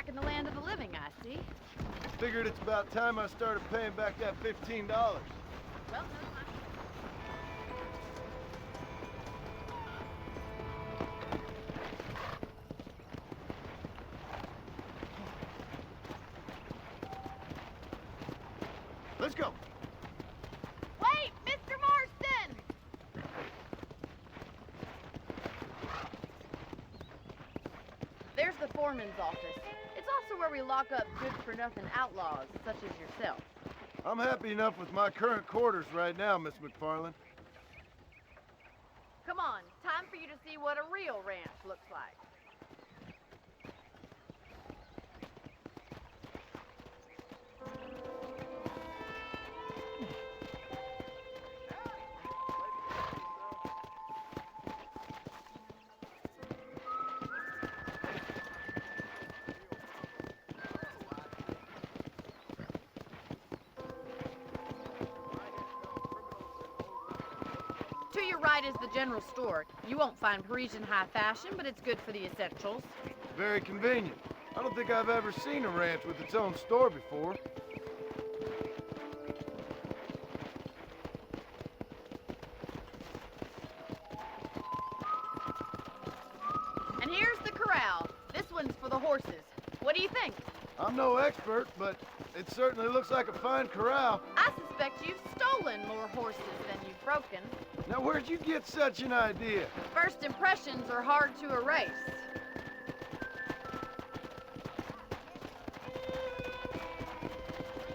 back in the land of the living, I see. Figured it's about time I started paying back that $15. Well, no, Let's go. Wait, Mr. Marston! There's the foreman's office. It's also where we lock up good-for-nothing outlaws, such as yourself. I'm happy enough with my current quarters right now, Miss McFarland. Come on, time for you to see what a real ranch looks like. To your right is the general store. You won't find Parisian high fashion, but it's good for the essentials. Very convenient. I don't think I've ever seen a ranch with its own store before. And here's the corral. This one's for the horses. What do you think? I'm no expert, but it certainly looks like a fine corral. I suspect you've stolen more horses than you've broken. Now, where'd you get such an idea? First impressions are hard to erase.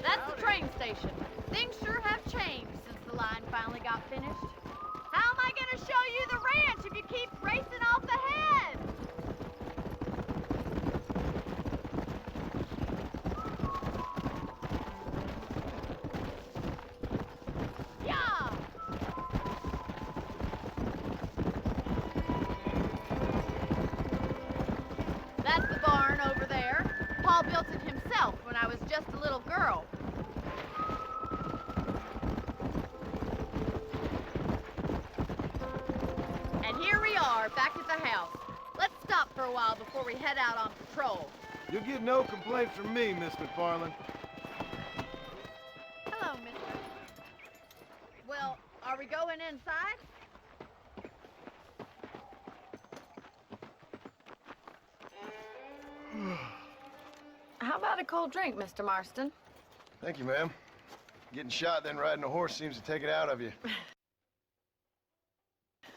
That's the train station. Things sure have changed since the line finally got finished. How am I gonna show you the ranch if you keep racing off ahead? Yeah! That's the barn over there. Paul built it himself when I was just a little girl. And here we are, back at the house. Let's stop for a while before we head out on patrol. You'll get no complaints from me, Miss McFarland. Hello, mister. Well, are we going inside? How about a cold drink, Mr. Marston? Thank you, ma'am. Getting shot, then riding a horse seems to take it out of you.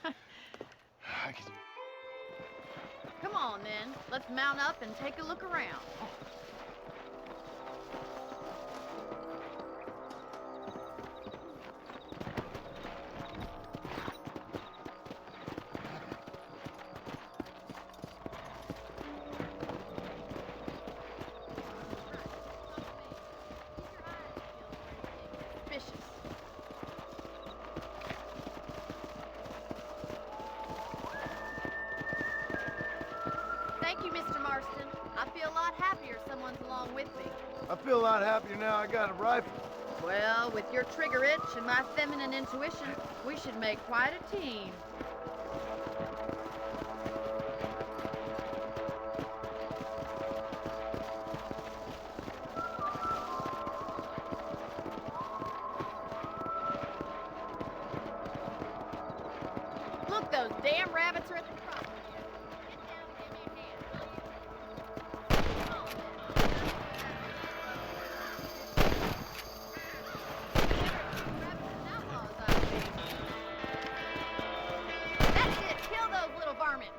I could... Come on, then. Let's mount up and take a look around. Suspicious. Thank you, Mr. Marston. I feel a lot happier someone's along with me. I feel a lot happier now I got a rifle. Well, with your trigger itch and my feminine intuition, we should make quite a team. Look, those damn rabbits are at the crop. Get down and give me a hand, will you? Come on, then. Rabbits and outlaws, I see. That's it. Kill those little varmints.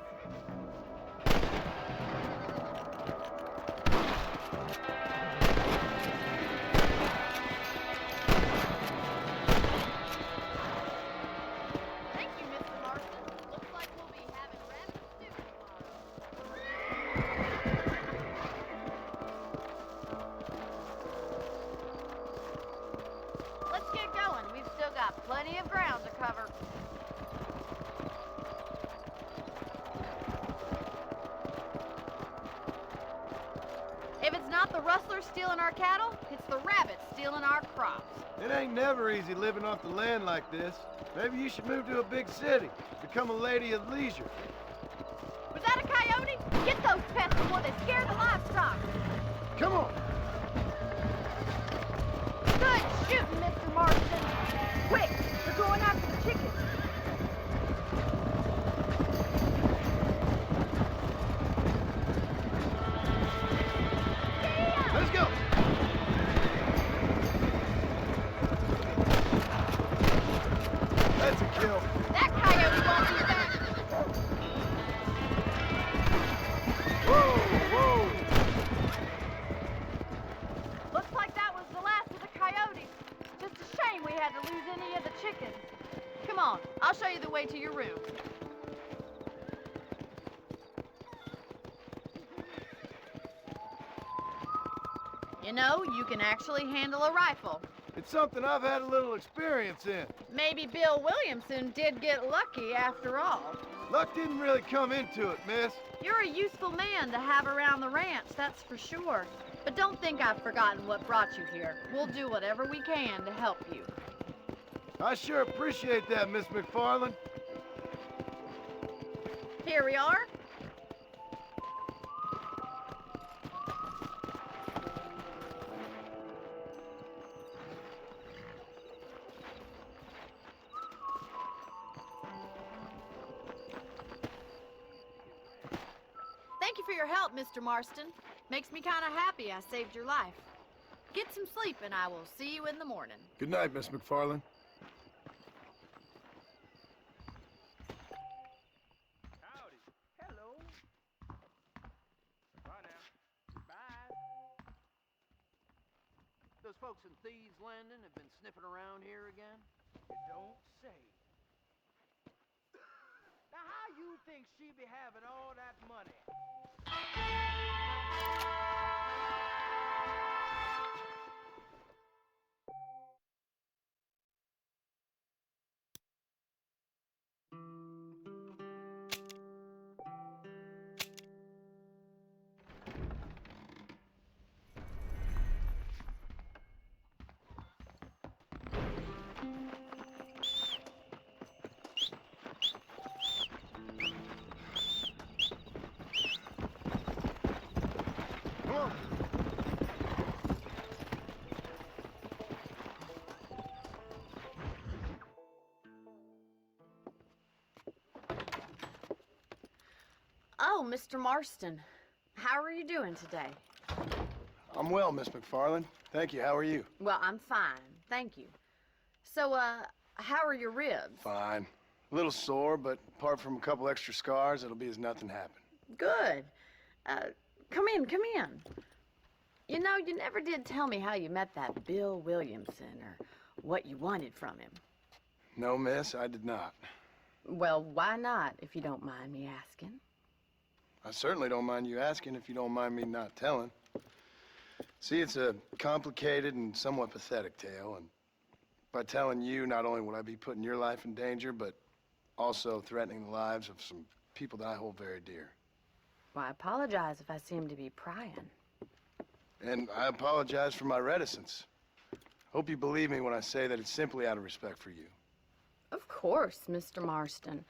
Thank you, Mr. Marston. Looks like we'll be having rabbit stew tomorrow. Let's get going. We've still got plenty of ground to cover. If it's not the rustlers stealing our cattle, it's the rabbits stealing our crops. It ain't never easy living off the land like this. Maybe you should move to a big city, become a lady of leisure. Was that a Coyote? Get those pests before they scare the livestock. Come on. Good shooting, Mr. Marston. Quick, they're going after the chickens. Let's go. That's a kill. That coyote won't be back. Whoa, whoa. Looks like that was the last of the coyotes. Just a shame we had to lose any of the chickens. Come on, I'll show you the way to your room. You know, you can actually handle a rifle. It's something I've had a little experience in. Maybe Bill Williamson did get lucky after all. Luck didn't really come into it, miss. You're a useful man to have around the ranch, that's for sure. But don't think I've forgotten what brought you here. We'll do whatever we can to help you. I sure appreciate that, Miss McFarland. Here we are. Thank you for your help, Mr. Marston. Makes me kind of happy I saved your life. Get some sleep and I will see you in the morning. Good night, Miss McFarland. Howdy. Hello. Bye now. Bye. Those folks in Thieves Landing have been sniffing around here again? You don't say. Now how you think she be having all that money? Come on. Oh, Mr. Marston. How are you doing today? I'm well, Miss McFarland. Thank you. How are you? Well, I'm fine. Thank you. So, how are your ribs? Fine. A little sore, but apart from a couple extra scars, it'll be as nothing happened. Good. Come in, come in. You know, you never did tell me how you met that Bill Williamson or what you wanted from him. No, miss, I did not. Well, why not, if you don't mind me asking? I certainly don't mind you asking if you don't mind me not telling. See, it's a complicated and somewhat pathetic tale, and by telling you, not only would I be putting your life in danger, but also threatening the lives of some people that I hold very dear. Well, I apologize if I seem to be prying. And I apologize for my reticence. Hope you believe me when I say that it's simply out of respect for you. Of course, Mr. Marston.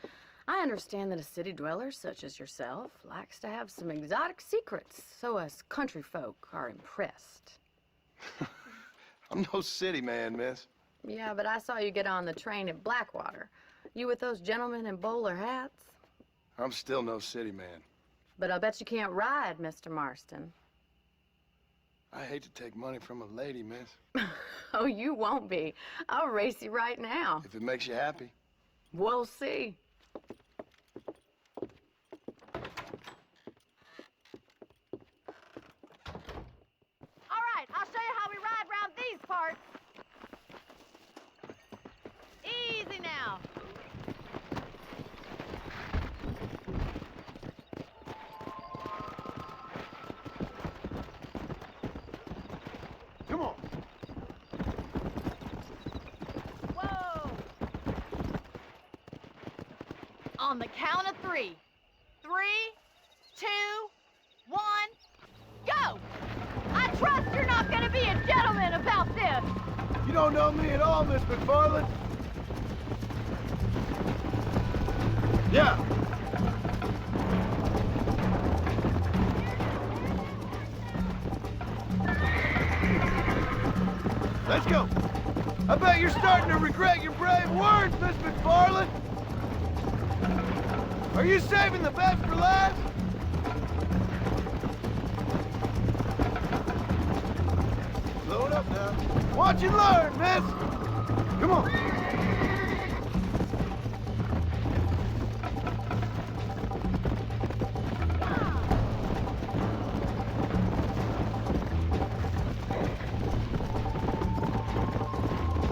I understand that a city dweller such as yourself likes to have some exotic secrets, so us country folk are impressed. I'm no city man, miss. Yeah, but I saw you get on the train at Blackwater. You with those gentlemen in bowler hats? I'm still no city man. But I'll bet you can't ride, Mr. Marston. I hate to take money from a lady, miss. Oh, you won't be. I'll race you right now. If it makes you happy. We'll see. All right, I'll show you how we ride around these parts. Easy now. Come on. Whoa! On the count of 3. 3, 2, 1, go! I trust you're not gonna be a gentleman about this. You don't know me at all, Miss McFarland. Yeah. I bet you're starting to regret your brave words, Miss McFarland. Are you saving the best for last? Slow it up now. Watch and learn, miss. Come on.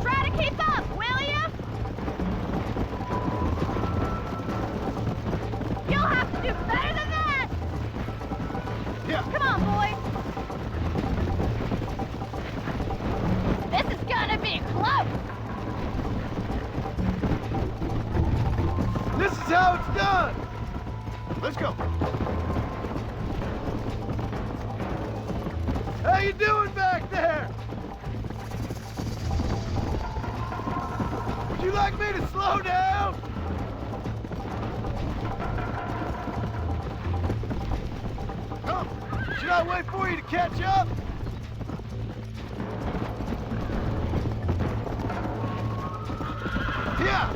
Try to keep up, will ya? You'll have to do better than that! Yeah. Come on, boys! This is gonna be close! This is how it's done. Let's go. How you doing back there? Would you like me to slow down? Come. Should I wait for you to catch up? Yeah.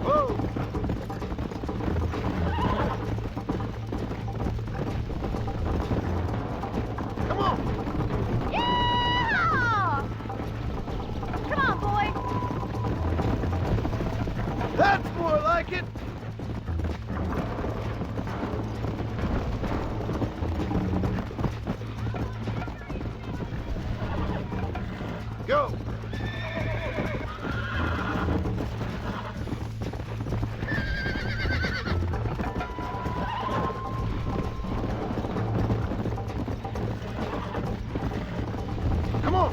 Whoa. Come on. Yeah! Come on, boy! That's more like it. Go. Come on.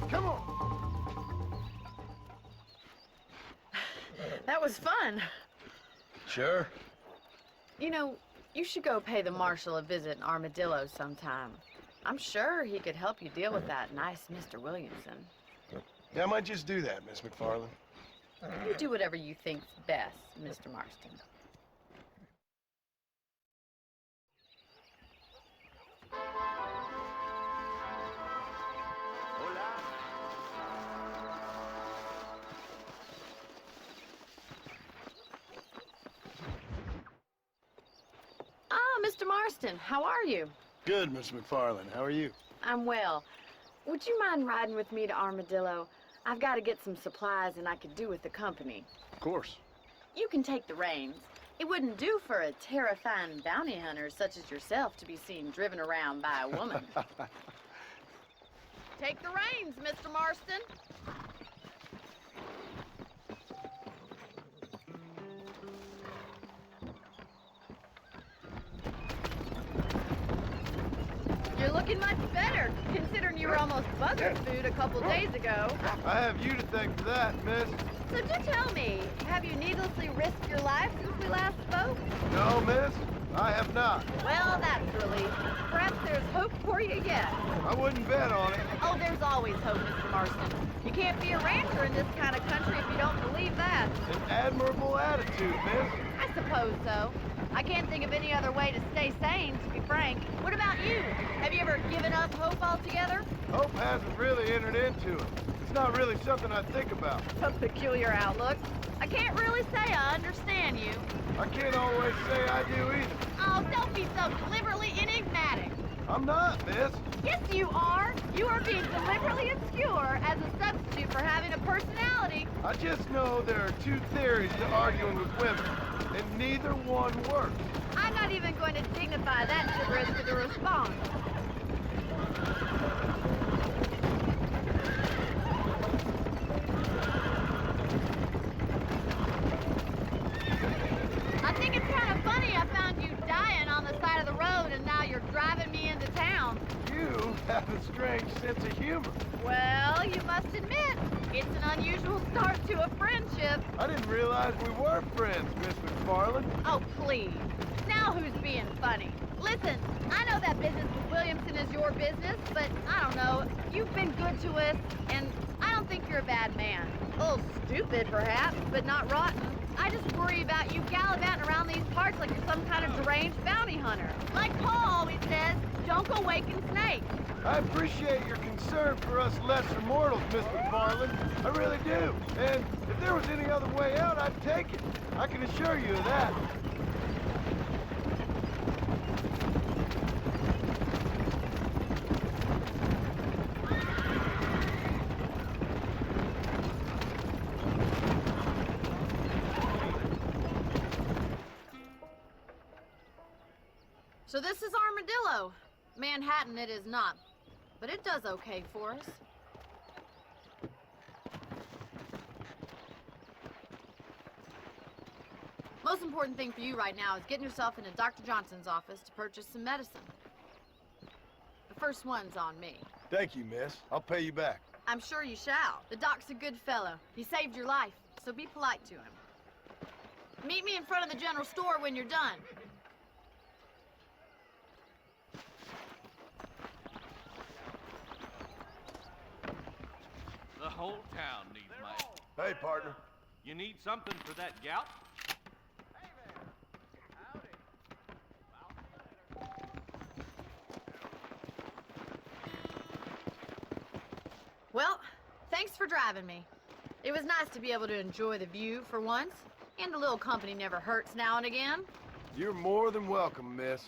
Come on. That was fun. Sure. You know, you should go pay the marshal a visit in Armadillo sometime. I'm sure he could help you deal with that nice Mr. Williamson. Yeah, I might just do that, Miss McFarland. You do whatever you think's best, Mr. Marston. Ah, Mr. Marston, how are you? Good, Miss McFarland. How are you? I'm well. Would you mind riding with me to Armadillo? I've got to get some supplies and I could do with the company. Of course. You can take the reins. It wouldn't do for a terrifying bounty hunter such as yourself to be seen driven around by a woman. Take the reins, Mr. Marston. You're looking much better, considering you were almost buzzard food a couple days ago. I have you to thank for that, miss. So do tell me, have you needlessly risked your life since we last spoke? No, miss, I have not. Well, that's a relief. Perhaps there's hope for you yet. I wouldn't bet on it. Oh, there's always hope, Mr. Marston. You can't be a rancher in this kind of country if you don't believe that. An admirable attitude, miss. I suppose so. I can't think of any other way to stay sane, to be frank. What about you? Have you ever given up hope altogether? Hope hasn't really entered into it. It's not really something I think about. A peculiar outlook. I can't really say I understand you. I can't always say I do either. Oh, don't be so deliberately enigmatic. I'm not, miss. Yes, you are. You are being deliberately obscure as a substitute for having a personality. I just know there are two theories to arguing with women, and neither one works. I'm not even going to dignify that gibberish with a response. I think it's kind of funny I found you dying on the side of the road and now you're driving me into town. You have a strange sense of humor. Well, you must admit, it's an unusual start to a friendship. I didn't realize we were friends, Miss McFarland. Oh, please. Now who's being funny? Listen, I know that business with Williamson is your business, but I don't know. You've been good to us, and I don't think you're a bad man. A little stupid, perhaps, but not rotten. I just worry about you gallivanting around these parts like you're some kind of deranged bounty hunter. Like Paul always says, don't go waking snakes. I appreciate your concern for us lesser mortals, Miss McFarland. I really do. And if there was any other way out, I'd take it. I can assure you of that. So this is Armadillo. Manhattan it is not, but it does okay for us. Most important thing for you right now is getting yourself into Dr. Johnson's office to purchase some medicine. The first one's on me. Thank you, miss. I'll pay you back. I'm sure you shall. The doc's a good fellow. He saved your life, so be polite to him. Meet me in front of the general store when you're done. The whole town needs my... Hey, partner. You need something for that gout? Well, thanks for driving me. It was nice to be able to enjoy the view for once, and a little company never hurts now and again. You're more than welcome, miss.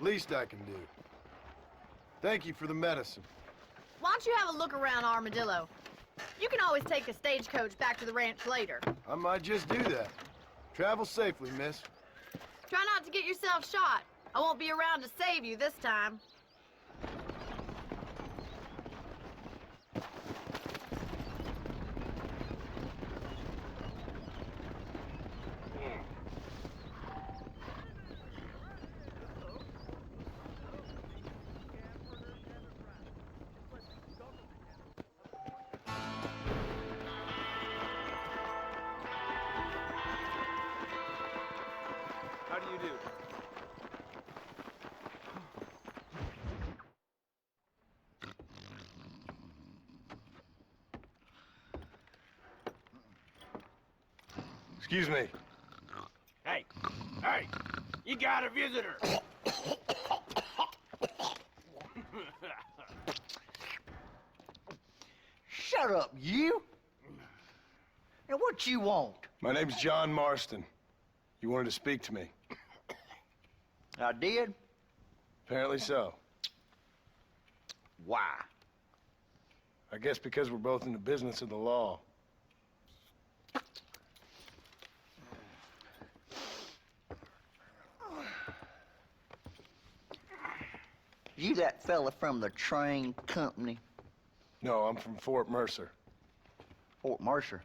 Least I can do. Thank you for the medicine. Why don't you have a look around Armadillo? You can always take a stagecoach back to the ranch later. I might just do that. Travel safely, miss. Try not to get yourself shot. I won't be around to save you this time. How do you do? Excuse me. Hey, hey, you got a visitor. Shut up, you! And what you want? My name's John Marston. You wanted to speak to me. I did? Apparently so. Why? I guess because we're both in the business of the law. You that fella from the train company? No, I'm from Fort Mercer. Fort Mercer?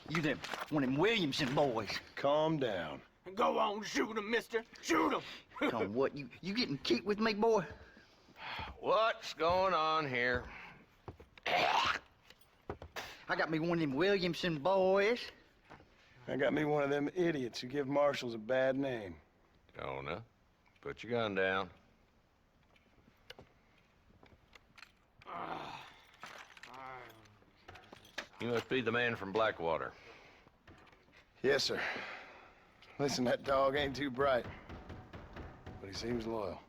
You them, one of them Williamson boys. Calm down. Go on, shoot him, mister. Shoot him. Come what, you getting cute with me, boy? What's going on here? I got me one of them Williamson boys. I got me one of them idiots who give marshals a bad name. Jonah, put your gun down. You must be the man from Blackwater. Yes, sir. Listen, that dog ain't too bright, but he seems loyal.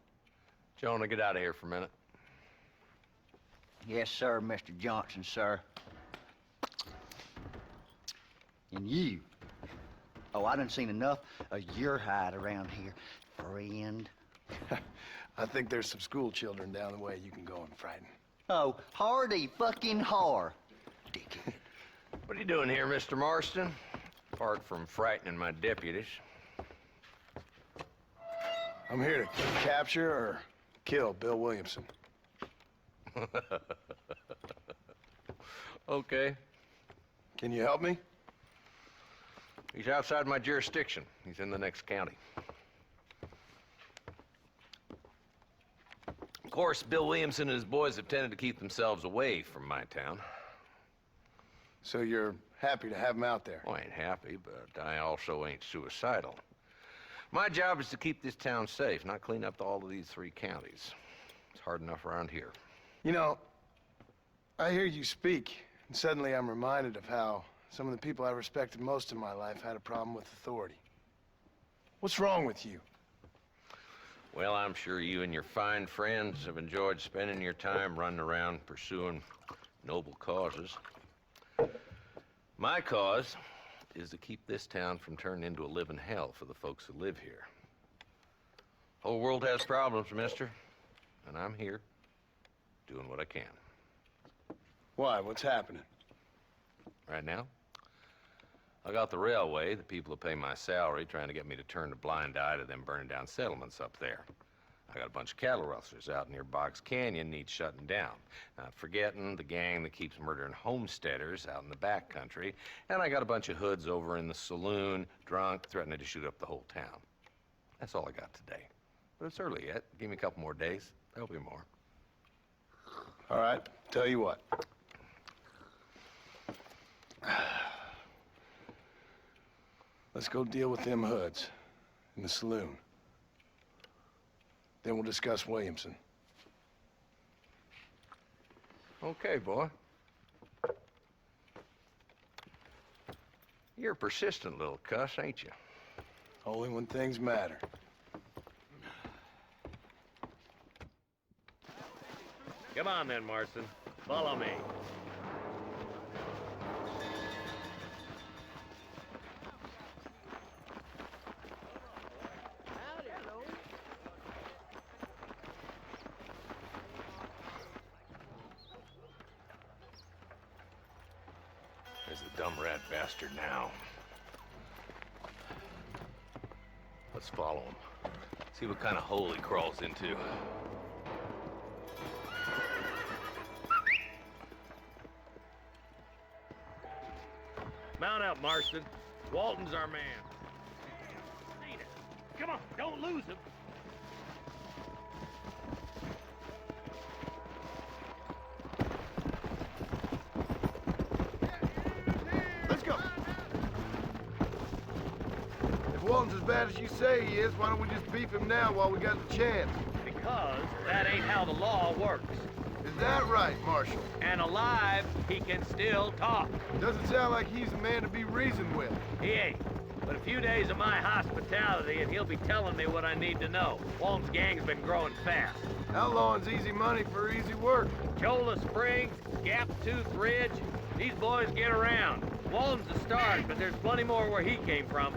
Jonah, get out of here for a minute. Yes, sir, Mr. Johnson, sir. And you. Oh, I done seen enough of your hide around here, friend. I think there's some school children down the way you can go and frighten. Oh, hardy fucking har. Dickhead. What are you doing here, Mr. Marston? Apart from frightening my deputies. I'm here to capture or kill Bill Williamson. Okay. Can you help me? He's outside my jurisdiction. He's in the next county. course, Bill Williamson and his boys have tended to keep themselves away from my town. So you're happy to have him out there? Well, I ain't happy, but I also ain't suicidal. My job is to keep this town safe, not clean up all of these 3 counties. It's hard enough around here. You know, I hear you speak, and suddenly I'm reminded of how some of the people I respected most in my life had a problem with authority. What's wrong with you? Well, I'm sure you and your fine friends have enjoyed spending your time running around pursuing noble causes. My cause is to keep this town from turning into a living hell for the folks who live here. Whole world has problems, mister, and I'm here doing what I can. Why? What's happening? Right now, I got the railway, the people who pay my salary, trying to get me to turn a blind eye to them burning down settlements up there. I got a bunch of cattle rustlers out near Box Canyon needs shutting down. Not forgetting the gang that keeps murdering homesteaders out in the back country. And I got a bunch of hoods over in the saloon, drunk, threatening to shoot up the whole town. That's all I got today. But it's early yet. Give me a couple more days. There'll be more. All right, tell you what. Let's go deal with them hoods in the saloon. Then we'll discuss Williamson. Okay, boy. You're a persistent little cuss, ain't you? Only when things matter. Come on then, Marston. Follow me. There's the dumb rat bastard now. Let's follow him. See what kind of hole he crawls into. Mount up, Marston. Walton's our man. Come on, don't lose him. Let's go. If Walton's as bad as you say he is, why don't we just beef him now while we got the chance? Because that ain't how the law works. Is that right, Marshal? And alive, he can still talk. Doesn't sound like he's a man to be reasoned with. He ain't. But a few days of my hospitality and he'll be telling me what I need to know. Walton's gang's been growing fast. Outlawing's easy money for easy work. Cholla Springs, Gap Tooth Ridge, these boys get around. Walton's the start, but there's plenty more where he came from.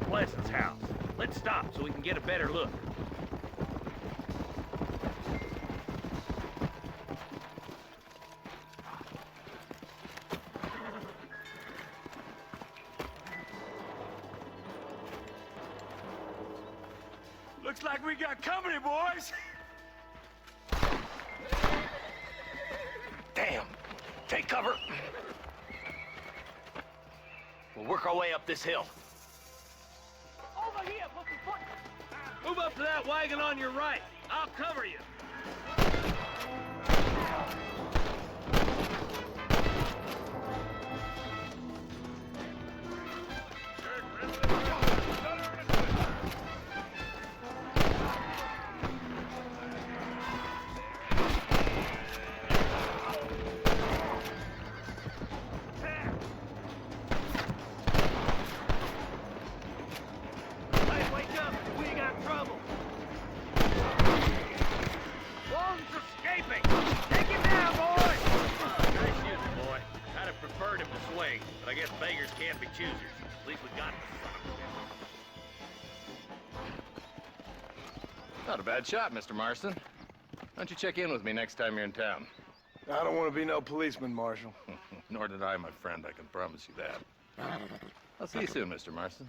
Pleasant's house. Let's stop so we can get a better look. Looks like we got company, boys. Damn! Take cover. We'll work our way up this hill. Over here, move up to that wagon on your right. I'll cover you. But I guess beggars can't be choosers. At least we got this. Not a bad shot, Mr. Marston. Why don't you check in with me next time you're in town? I don't want to be no policeman, Marshal. Nor did I, my friend. I can promise you that. I'll see you soon, Mr. Marston.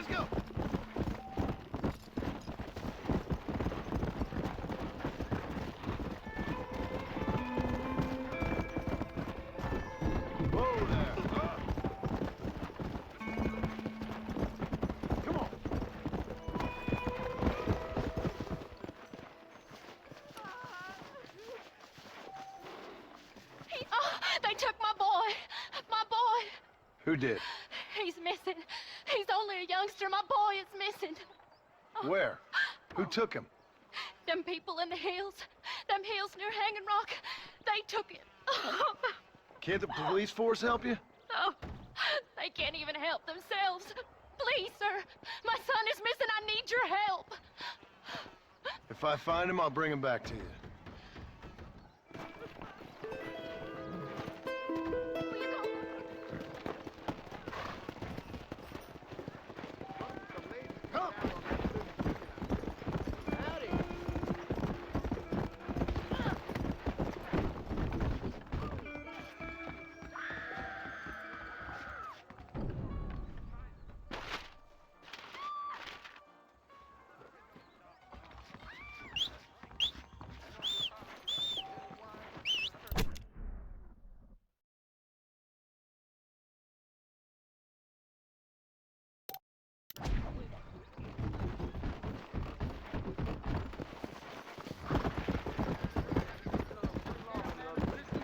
Let's go. Whoa there. Come on. They took my boy. My boy. Who did? He's missing. He's only a youngster. My boy is missing. Where? Who took him? Them people in the hills. Them hills near Hanging Rock. They took it. Can't the police force help you? Oh, they can't even help themselves. Please, sir. My son is missing. I need your help. If I find him, I'll bring him back to you. Will you go?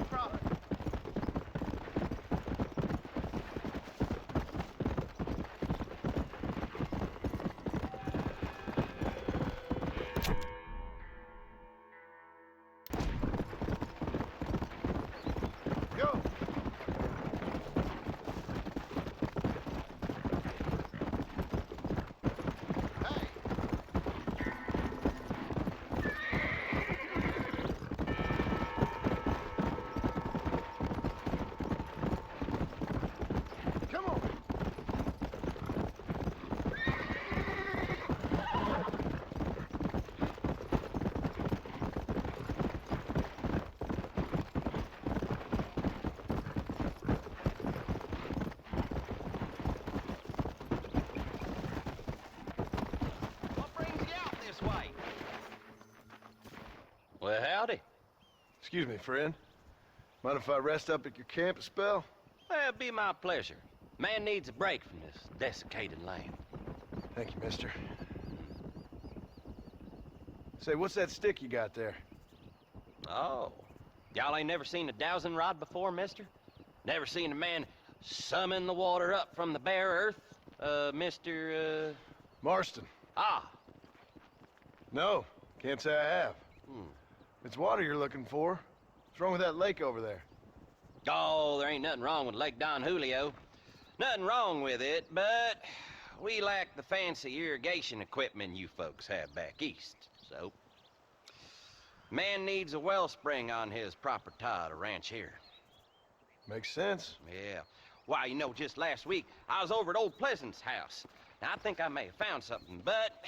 Come. Go. Hey. Come on. What brings you out this way? Well, howdy. Excuse me, friend. Mind if I rest up at your camp a spell? Well, it'd be my pleasure. Man needs a break from this desiccated land. Thank you, mister. Say, what's that stick you got there? Oh. Y'all ain't never seen a dowsing rod before, mister? Never seen a man summon the water up from the bare earth? Marston. Ah. No, can't say I have. Hmm. It's water you're looking for. What's wrong with that lake over there? Oh, there ain't nothing wrong with Lake Don Julio. Nothing wrong with it, but we lack the fancy irrigation equipment you folks have back east, so... Man needs a wellspring on his property to ranch here. Makes sense. Yeah. Why, you know, just last week, I was over at old Pleasant's house. Now, I think I may have found something, but...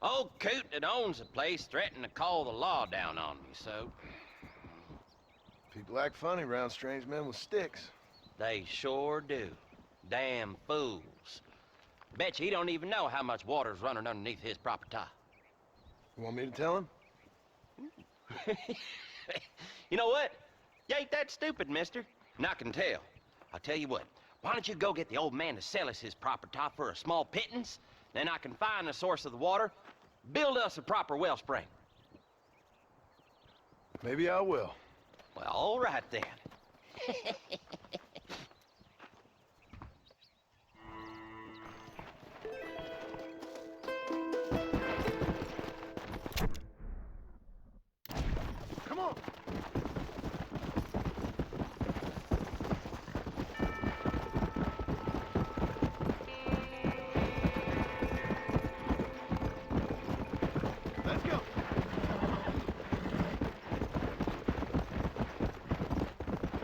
Old coot that owns the place threatened to call the law down on me, so... People act funny around strange men with sticks. They sure do. Damn fools. Bet you he don't even know how much water's running underneath his property. You want me to tell him? You know what? You ain't that stupid, mister. And I can tell. I'll tell you what. Why don't you go get the old man to sell us his property for a small pittance? Then I can find the source of the water, build us a proper wellspring. Maybe I will. Well, all right then. Come on. Let's go.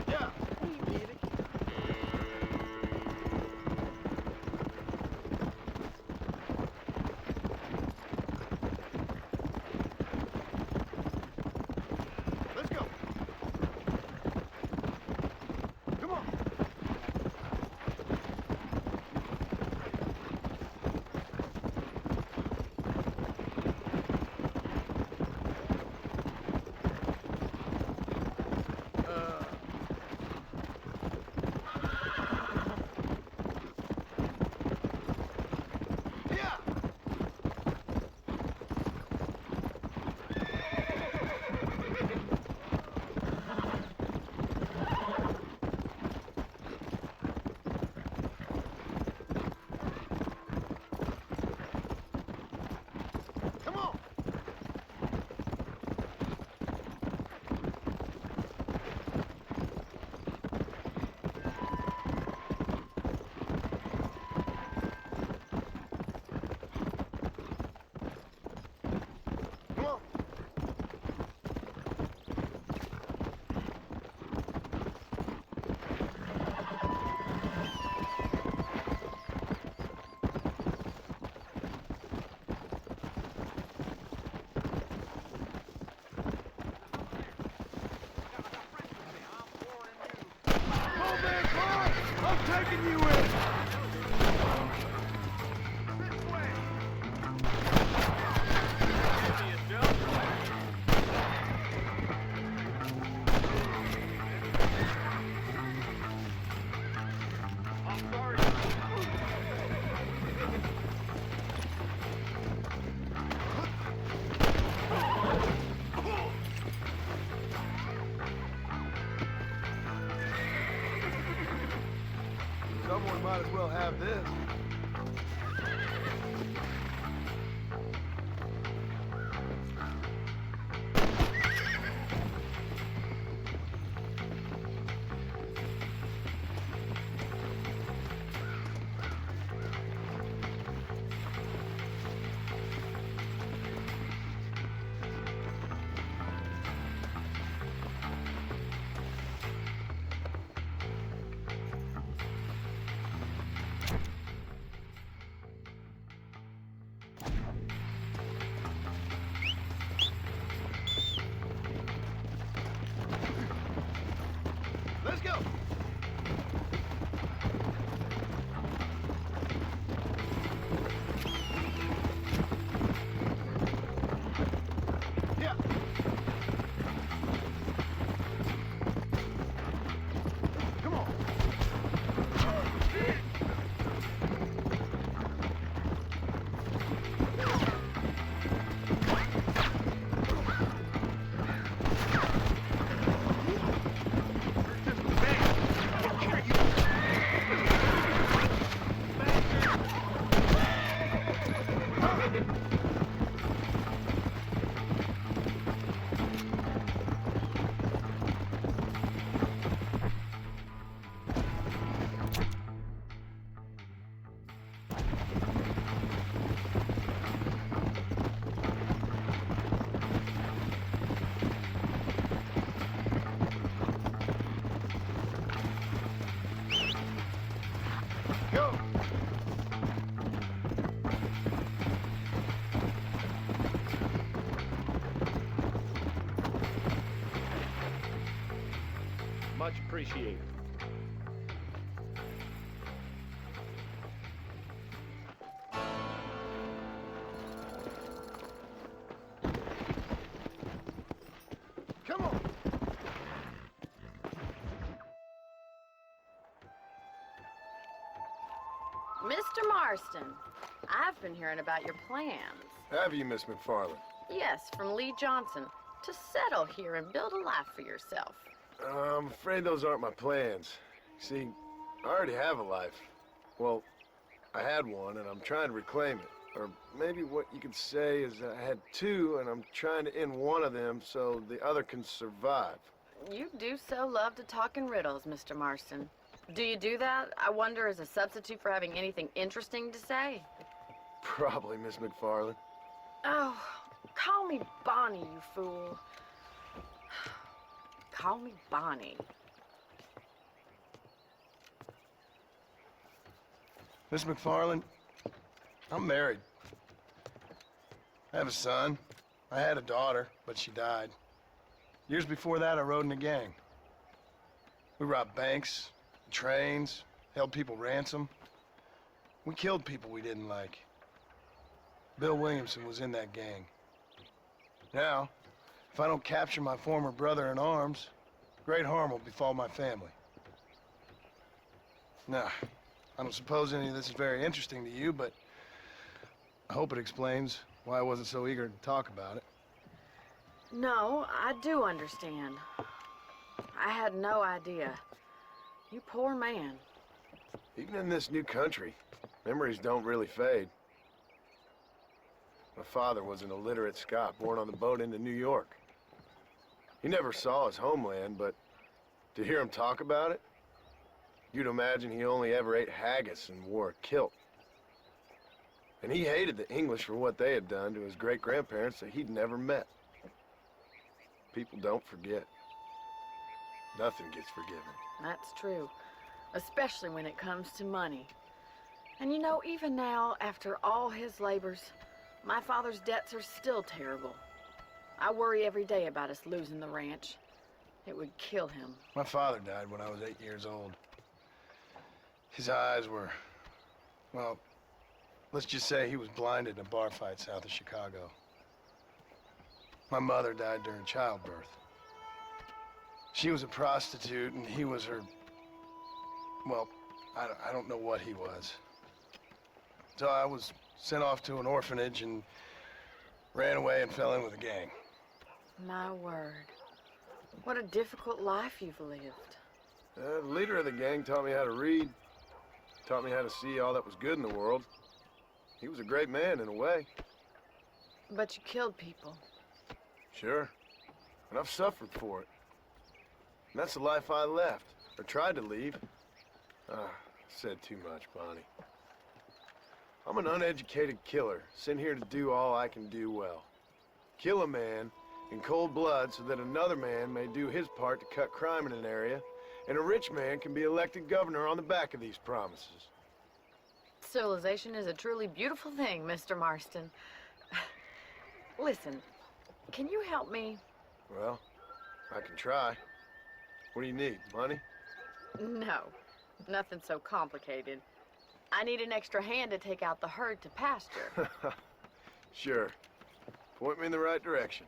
Yeah. taking you in! This way! Give me a jump. I'm sorry. Someone might as well have this. Let's go! Yeah. Come on. Go! Much appreciated. Come on! Mr. Marston, I've been hearing about your plans. Have you, Miss McFarland? Yes, from Lee Johnson, to settle here and build a life for yourself. I'm afraid those aren't my plans. See, I already have a life. Well, I had one, and I'm trying to reclaim it. Or maybe what you could say is I had two, and I'm trying to end one of them so the other can survive. You do so love to talk in riddles, Mr. Marston. Do you do that, I wonder, as a substitute for having anything interesting to say? Probably, Miss McFarland. Oh, call me Bonnie, you fool. Call me Bonnie. Miss McFarland, I'm married. I have a son. I had a daughter, but she died. Years before that, I rode in a gang. We robbed banks, trains, held people ransom. We killed people we didn't like. Bill Williamson was in that gang. Now, if I don't capture my former brother in arms, great harm will befall my family. Now, I don't suppose any of this is very interesting to you, but I hope it explains why I wasn't so eager to talk about it. No, I do understand. I had no idea. You poor man. Even in this new country, memories don't really fade. My father was an illiterate Scot born on the boat into New York. He never saw his homeland, but to hear him talk about it, you'd imagine he only ever ate haggis and wore a kilt. And he hated the English for what they had done to his great-grandparents that he'd never met. People don't forget. Nothing gets forgiven. That's true. Especially when it comes to money. And you know, even now, after all his labors, my father's debts are still terrible. I worry every day about us losing the ranch. It would kill him. My father died when I was 8 years old. His eyes were, well, let's just say he was blinded in a bar fight south of Chicago. My mother died during childbirth. She was a prostitute and he was her, well, I don't know what he was. So I was sent off to an orphanage and ran away and fell in with a gang. My word. What a difficult life you've lived. The leader of the gang taught me how to read, taught me how to see all that was good in the world. He was a great man in a way. But you killed people. Sure. And I've suffered for it. And that's the life I left, or tried to leave. Said too much, Bonnie. I'm an uneducated killer, sent here to do all I can do well. Kill a man in cold blood so that another man may do his part to cut crime in an area, and a rich man can be elected governor on the back of these promises. Civilization is a truly beautiful thing, Mr. Marston. Listen, can you help me? Well, I can try. What do you need, money? No, nothing so complicated. I need an extra hand to take out the herd to pasture. Sure. Point me in the right direction.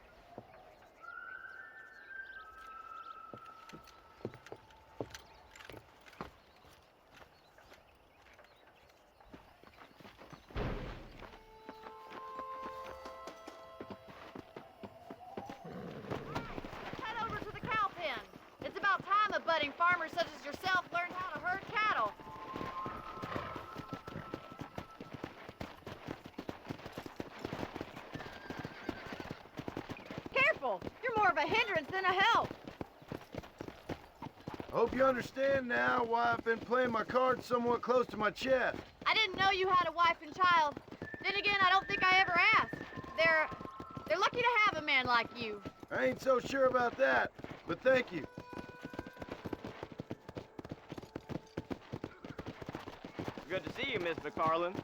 Head over to the cow pen. It's about time a budding farmer such as yourself learned how to herd cattle. Careful! You're more of a hindrance than a help. I hope you understand now why I've been playing my cards somewhat close to my chest. I didn't know you had a wife and child. Then again, I don't think I ever asked. They're lucky to have a man like you. I ain't so sure about that, but thank you. Good to see you, Miss McFarland.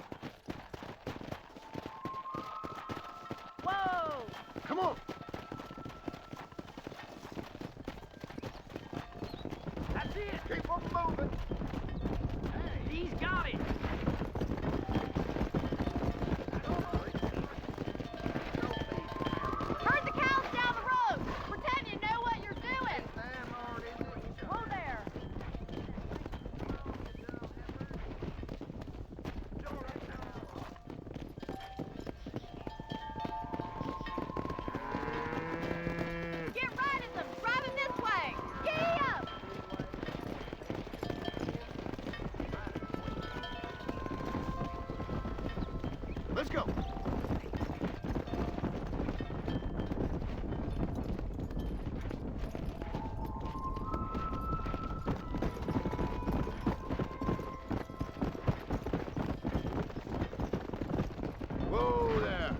Whoa! Come on! That's it. Keep on moving! He's got it. Herd the cows down the road. Pretend you know what you're doing. Whoa there. Get right at them. Drive them this way. Giddy up. Let's go! Whoa there!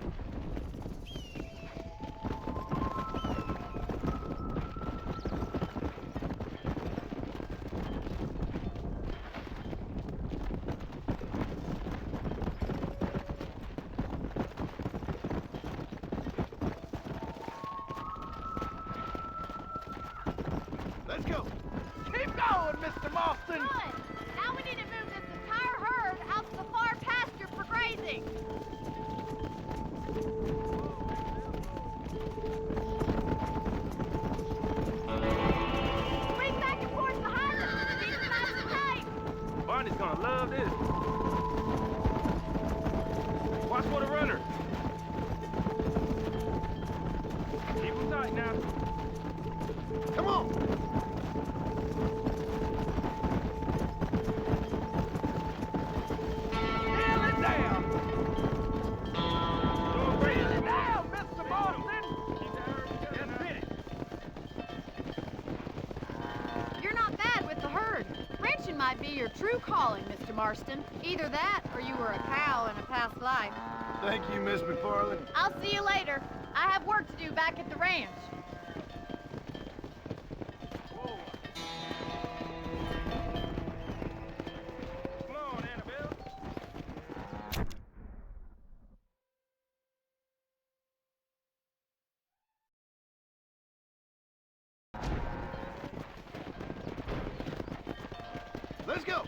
Let's go! Keep going, Mr. Marston. Good. Now we need to move this entire herd out to the far pasture for grazing. Swing back and forth behind us. Keep it nice and tight. Barney's gonna love this. Watch for the runner. Keep him tight now. Come on! Reel it down. Reel it down, Mr. Marston. Just hit it. You're not bad with the herd. Ranching might be your true calling, Mr. Marston. Either that or you were a cow in a past life. Thank you, Miss McFarland. I'll see you later. I have work to do back at the ranch. Come on, Annabelle. Let's go!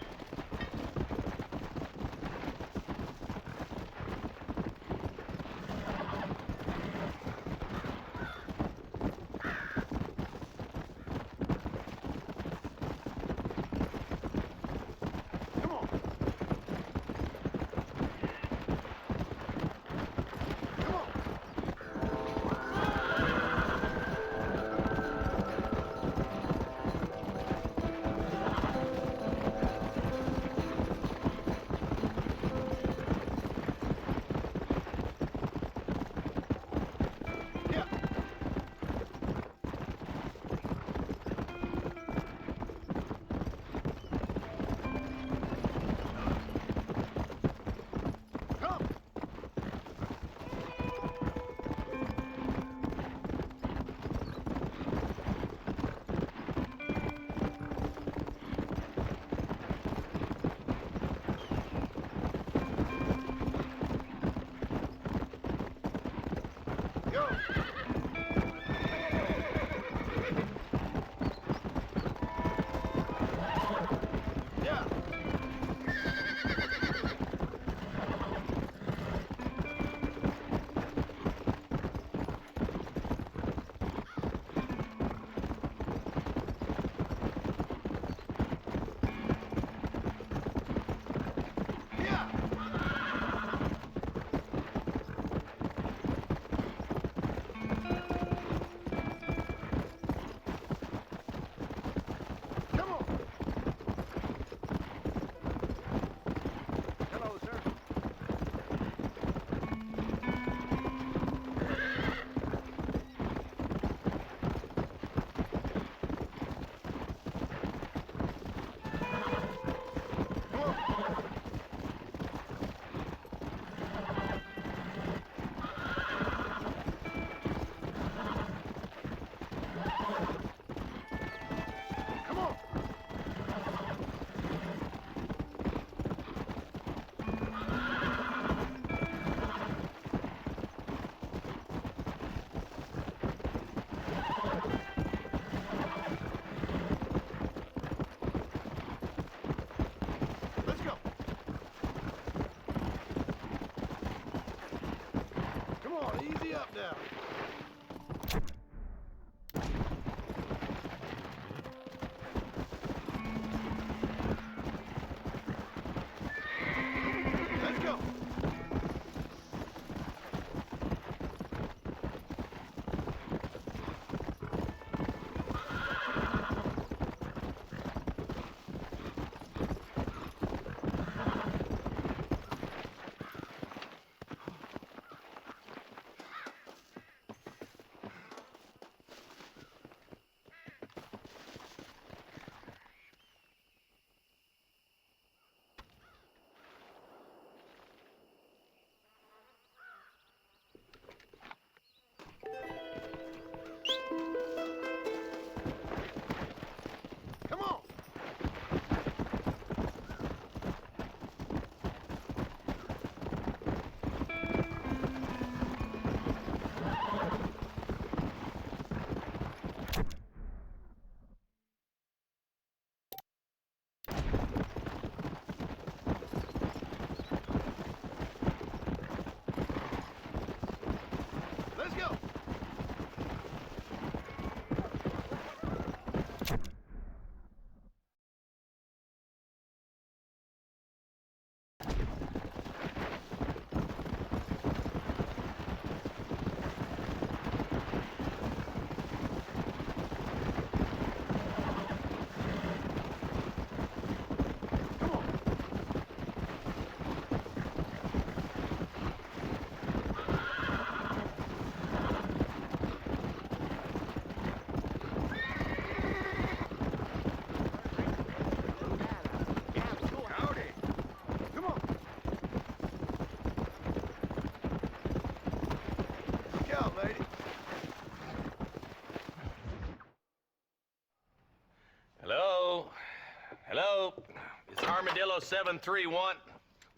Hello? It's Armadillo 731.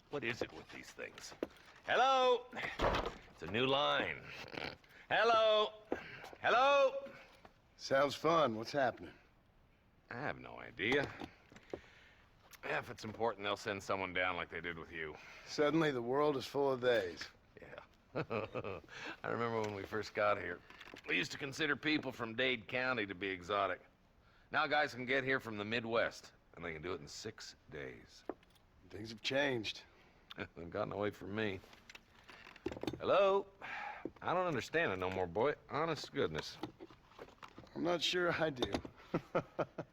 What is it with these things? Hello? It's a new line. Hello? Hello? Sounds fun. What's happening? I have no idea. Yeah, if it's important, they'll send someone down like they did with you. Suddenly, the world is full of theys. Yeah. I remember when we first got here. We used to consider people from Dade County to be exotic. Now guys can get here from the Midwest, and they can do it in 6 days. Things have changed. They've gotten away from me. Hello? I don't understand it no more, boy. Honest to goodness. I'm not sure I do.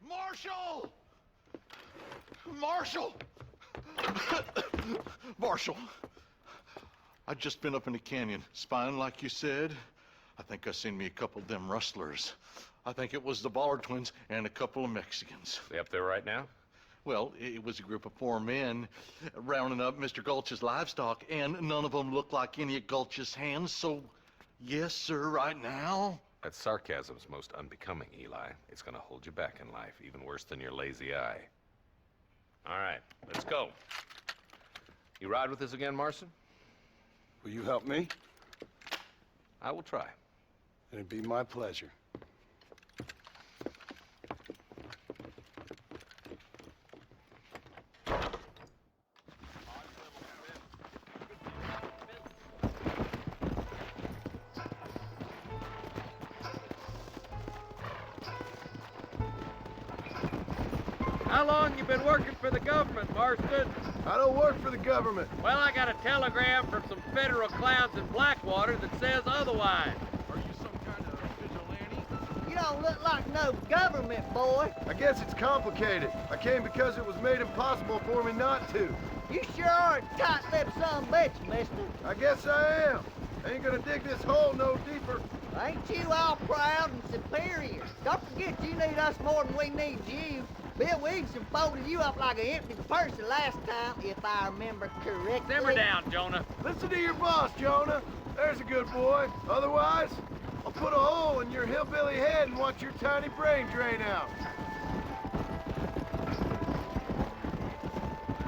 Marshal! Marshal! Marshal! I just been up in the canyon, spying like you said. I think I seen me a couple of them rustlers. I think it was the Ballard twins and a couple of Mexicans. They up there right now? Well, it was a group of 4 men rounding up Mr. Gulch's livestock, and none of them looked like any of Gulch's hands, so yes, sir, right now. That sarcasm's most unbecoming, Eli. It's gonna hold you back in life, even worse than your lazy eye. All right, let's go. You ride with us again, Marson? Will you help me? I will try. It'd be my pleasure. How long you been working for the government, Marston? I don't work for the government. Well, I got a telegram from some federal clowns in Blackwater that says otherwise. Are you some kind of vigilante? You don't look like no government boy. I guess it's complicated. I came because it was made impossible for me not to. You sure are a tight-lipped son of a bitch, mister. I guess I am. Ain't gonna dig this hole no deeper. Ain't you all proud and superior? Don't forget you need us more than we need you. Bill Williamson folded you up like an empty purse the last time, if I remember correctly. Simmer down, Jonah. Listen to your boss, Jonah. There's a good boy. Otherwise, I'll put a hole in your hillbilly head and watch your tiny brain drain out.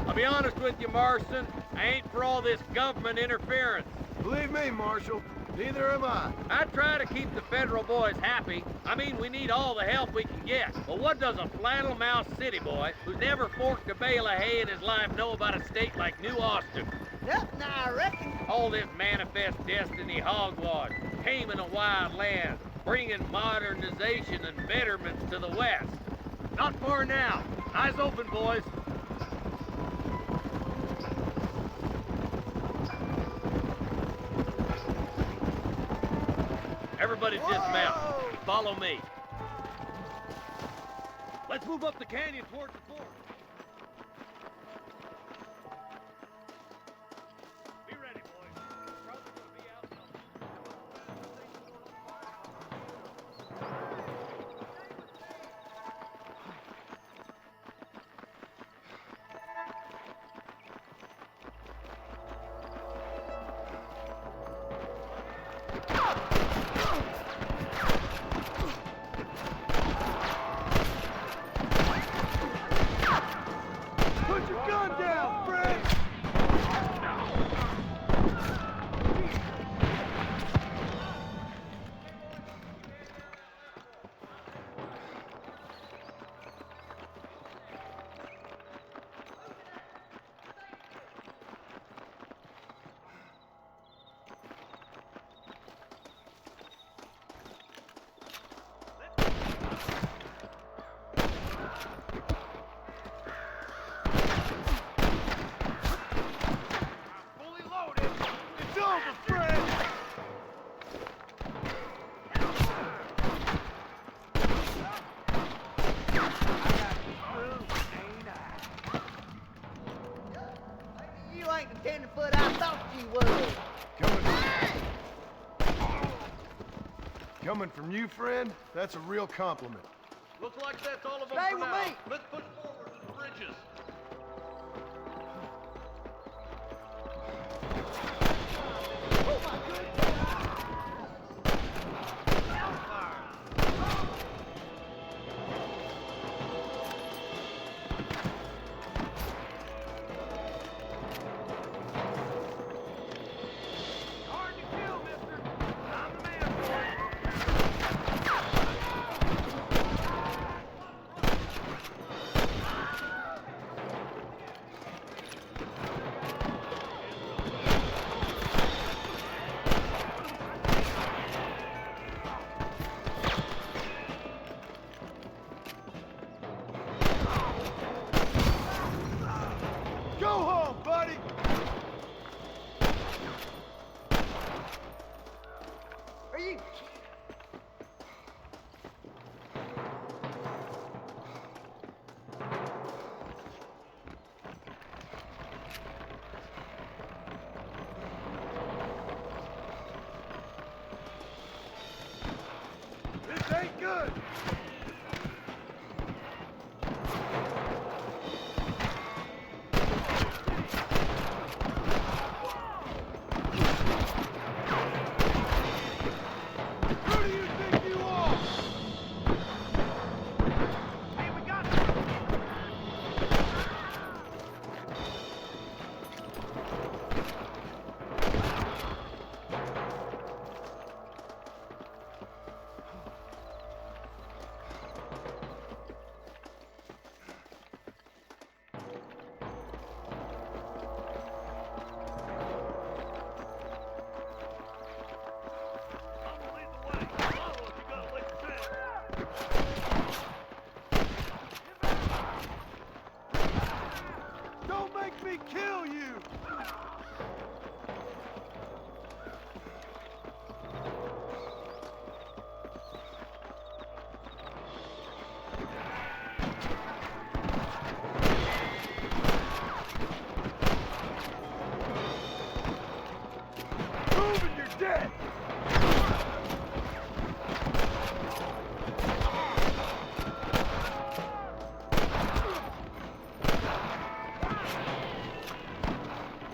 I'll be honest with you, Marston. I ain't for all this government interference. Believe me, Marshal, neither am I. I try to keep the federal boys happy. I mean, we need all the help we can get. But what does a flannel-mouthed city boy who's never forked a bale of hay in his life know about a state like New Austin? Nothing, I reckon. All this manifest destiny hogwash, taming a wild land, bringing modernization and betterments to the West. Not far now. Eyes open, boys. Everybody dismount. Follow me. Let's move up the canyon towards the fort. Be ready, boys. Probably gonna be out Put your gun down, Fred! Fully loaded. It's over, Fred! You ain't the tenderfoot I thought you was. Coming from you, friend, that's a real compliment. Looks like that's all of them Stay for with now. me. Let's push forward to the bridges. ain't good. Who do you think you are? Hey, we got Don't make me kill you! Move and you're dead!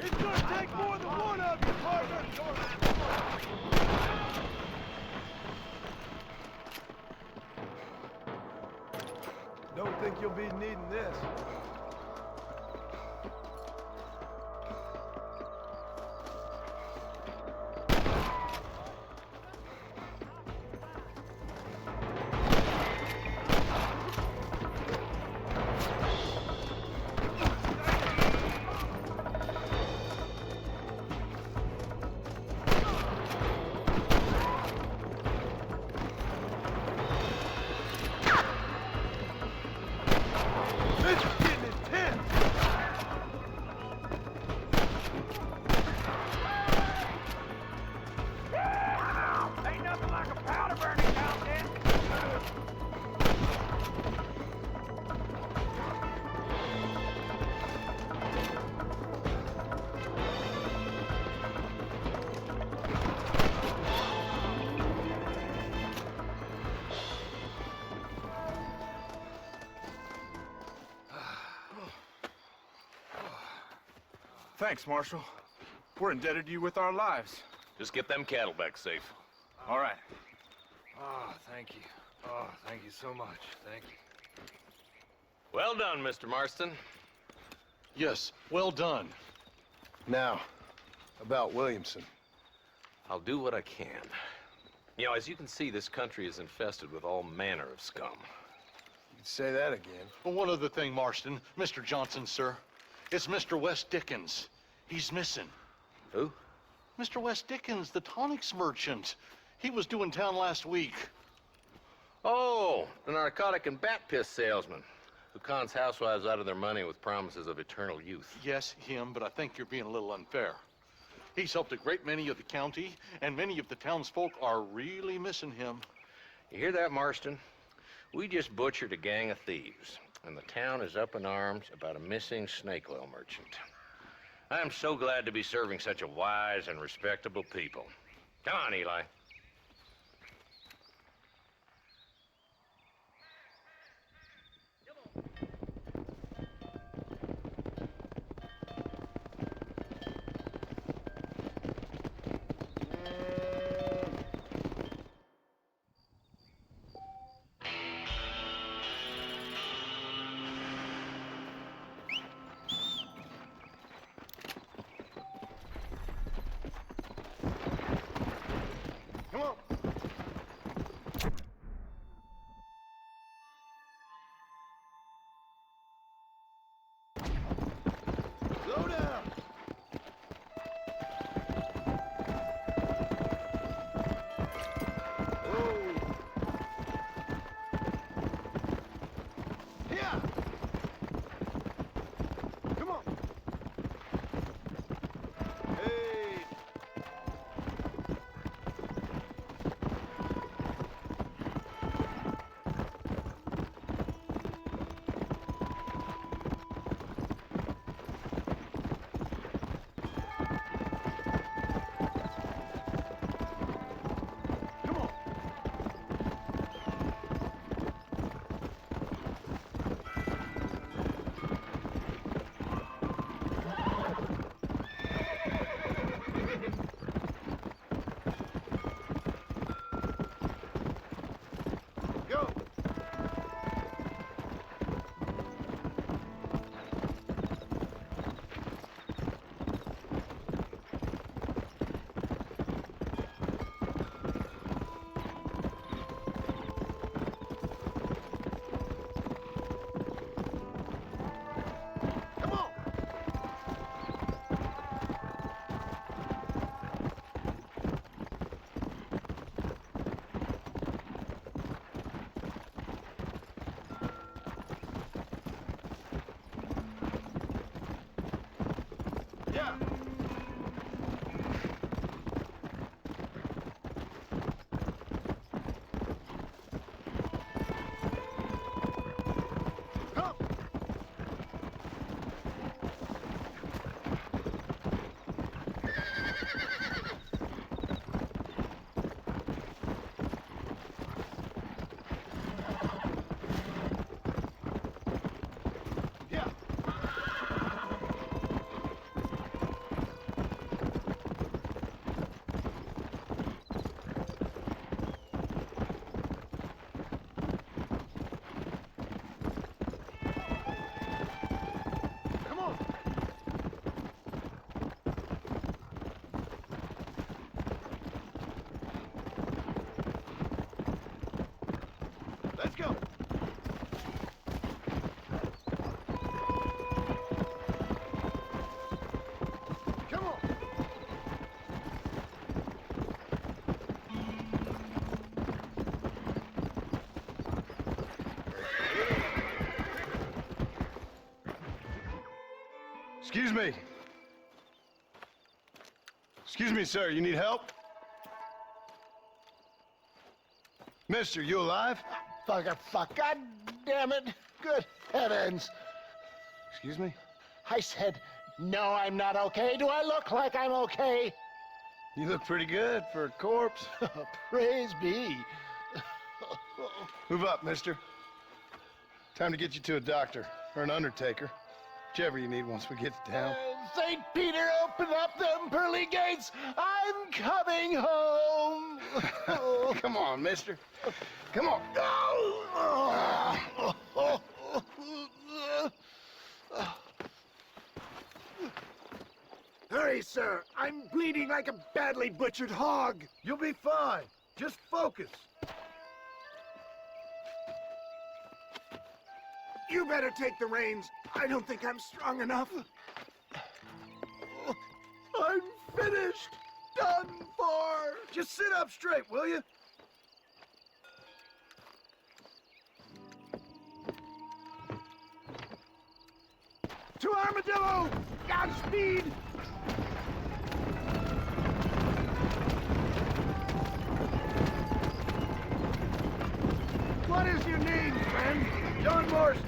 It's gonna take more than one of you, partner! Don't think you'll be needing this. This is getting intense! Ain't nothing like a powder burning contest! Thanks, Marshal. We're indebted to you with our lives. Just get them cattle back safe. All right. Oh, thank you. Oh, thank you so much. Thank you. Well done, Mr. Marston. Yes, well done. Now, about Williamson. I'll do what I can. You know, as you can see, this country is infested with all manner of scum. You could say that again. Well, one other thing, Marston. Mr. Johnson, sir. It's Mr. Wes Dickens. He's missing. Who? Mr. Wes Dickens, the tonics merchant. He was due in town last week. Oh, the narcotic and bat piss salesman who cons housewives out of their money with promises of eternal youth. Yes, him, but I think you're being a little unfair. He's helped a great many of the county, and many of the townsfolk are really missing him. You hear that, Marston? We just butchered a gang of thieves, and the town is up in arms about a missing snake oil merchant. I am so glad to be serving such a wise and respectable people. Come on, Eli. Yeah. Let's go. Come on. Excuse me. Excuse me, sir. You need help? Mister, you alive? Fuck, God damn it. Good heavens. Excuse me? I said, no, I'm not okay. Do I look like I'm okay? You look pretty good for a corpse. Praise be. Move up, mister. Time to get you to a doctor or an undertaker. Whichever you need once we get down. St. Peter, open up them pearly gates. I'm coming home. Come on, mister. Come on. Hurry, sir. I'm bleeding like a badly butchered hog. You'll be fine. Just focus. You better take the reins. I don't think I'm strong enough. I'm finished. Done for. Just sit up straight, will you? To Armadillo! Godspeed! What is your name, friend? John Marston.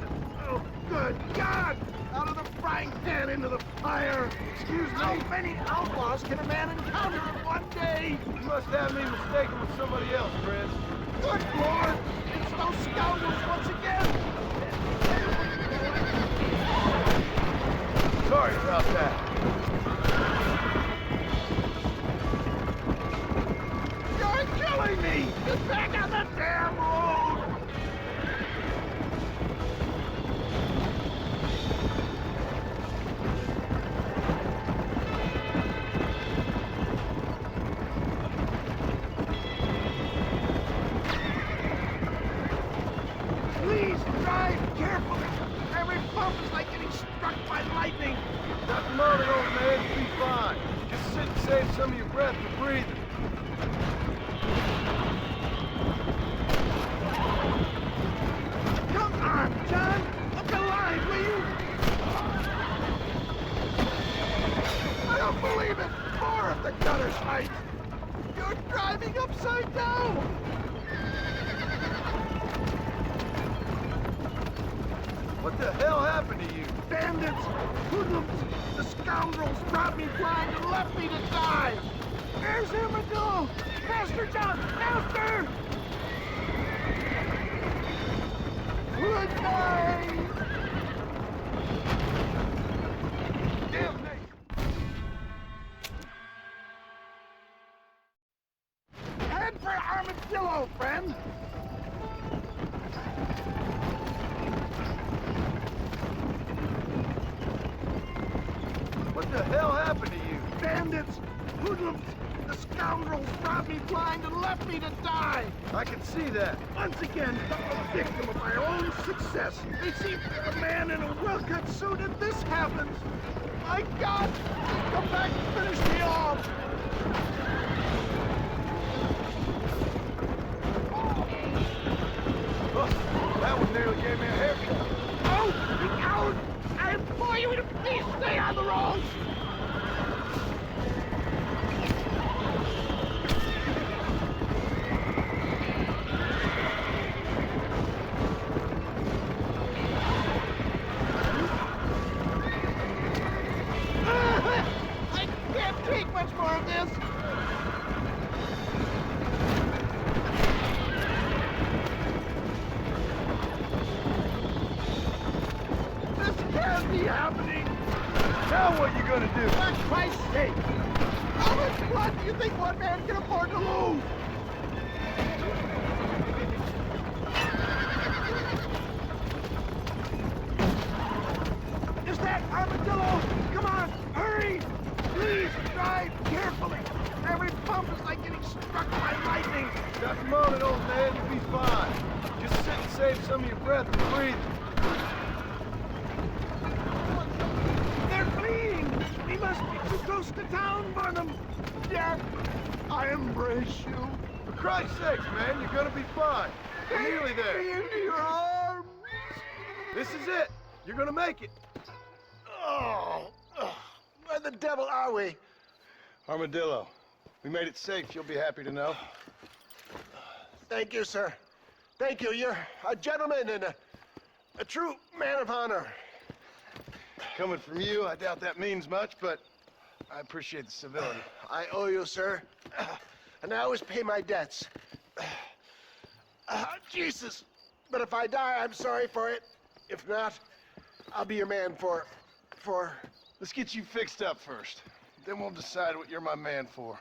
Oh, good God! Out of the frying pan into the fire! Excuse me. How many outlaws can a man encounter in one day? You must have me mistaken with somebody else, Prince. Good Lord! It's those scoundrels once again! Sorry about that. You're killing me! Get back on the damn road! Please drive carefully! Every bump is like getting struck by lightning! Nothing wrong, old man. You'll be fine. Just sit and save some of your breath for breathing. Come on, John! Look alive, will you? I don't believe it! More of the gutter's height! You're driving upside down! What the hell happened to you? Bandits! Hoodlums! The scoundrels brought me blind and left me to die! There's Armadillo! Master John! Master! Good night! Damn me! Head for Armadillo, friend! What the hell happened to you? Bandits! Hoodlums! The scoundrels brought me blind and left me to die! I can see that. Once again, a victim of my own success. They see a man in a well-cut suit and this happens. My God! Come back and finish me off! Oh, that one nearly gave me a haircut. Oh, you coward! I implore you to please stay on the road! Now what you gonna do? For Christ's sake! How much blood do you think one man can afford to lose? Is that Armadillo? Come on, hurry! Please drive carefully. Every bump is like getting struck by lightning. Nothing on it, old man. You'll be fine. Just sit and save some of your breath and breathe. They're fleeing. We must be too close to town, Barnum. Dad, I embrace you. For Christ's sakes, man, you're gonna be fine. You're nearly Take me there. into your arms. This is it. You're gonna make it. Oh, where the devil are we? Armadillo, we made it safe. You'll be happy to know. Thank you, sir. Thank you. You're a gentleman and a true man of honor. Coming from you, I doubt that means much, but I appreciate the civility. I owe you, sir. And I always pay my debts. Jesus. But if I die, I'm sorry for it. If not, I'll be your man for... Let's get you fixed up first. Then we'll decide what you're my man for.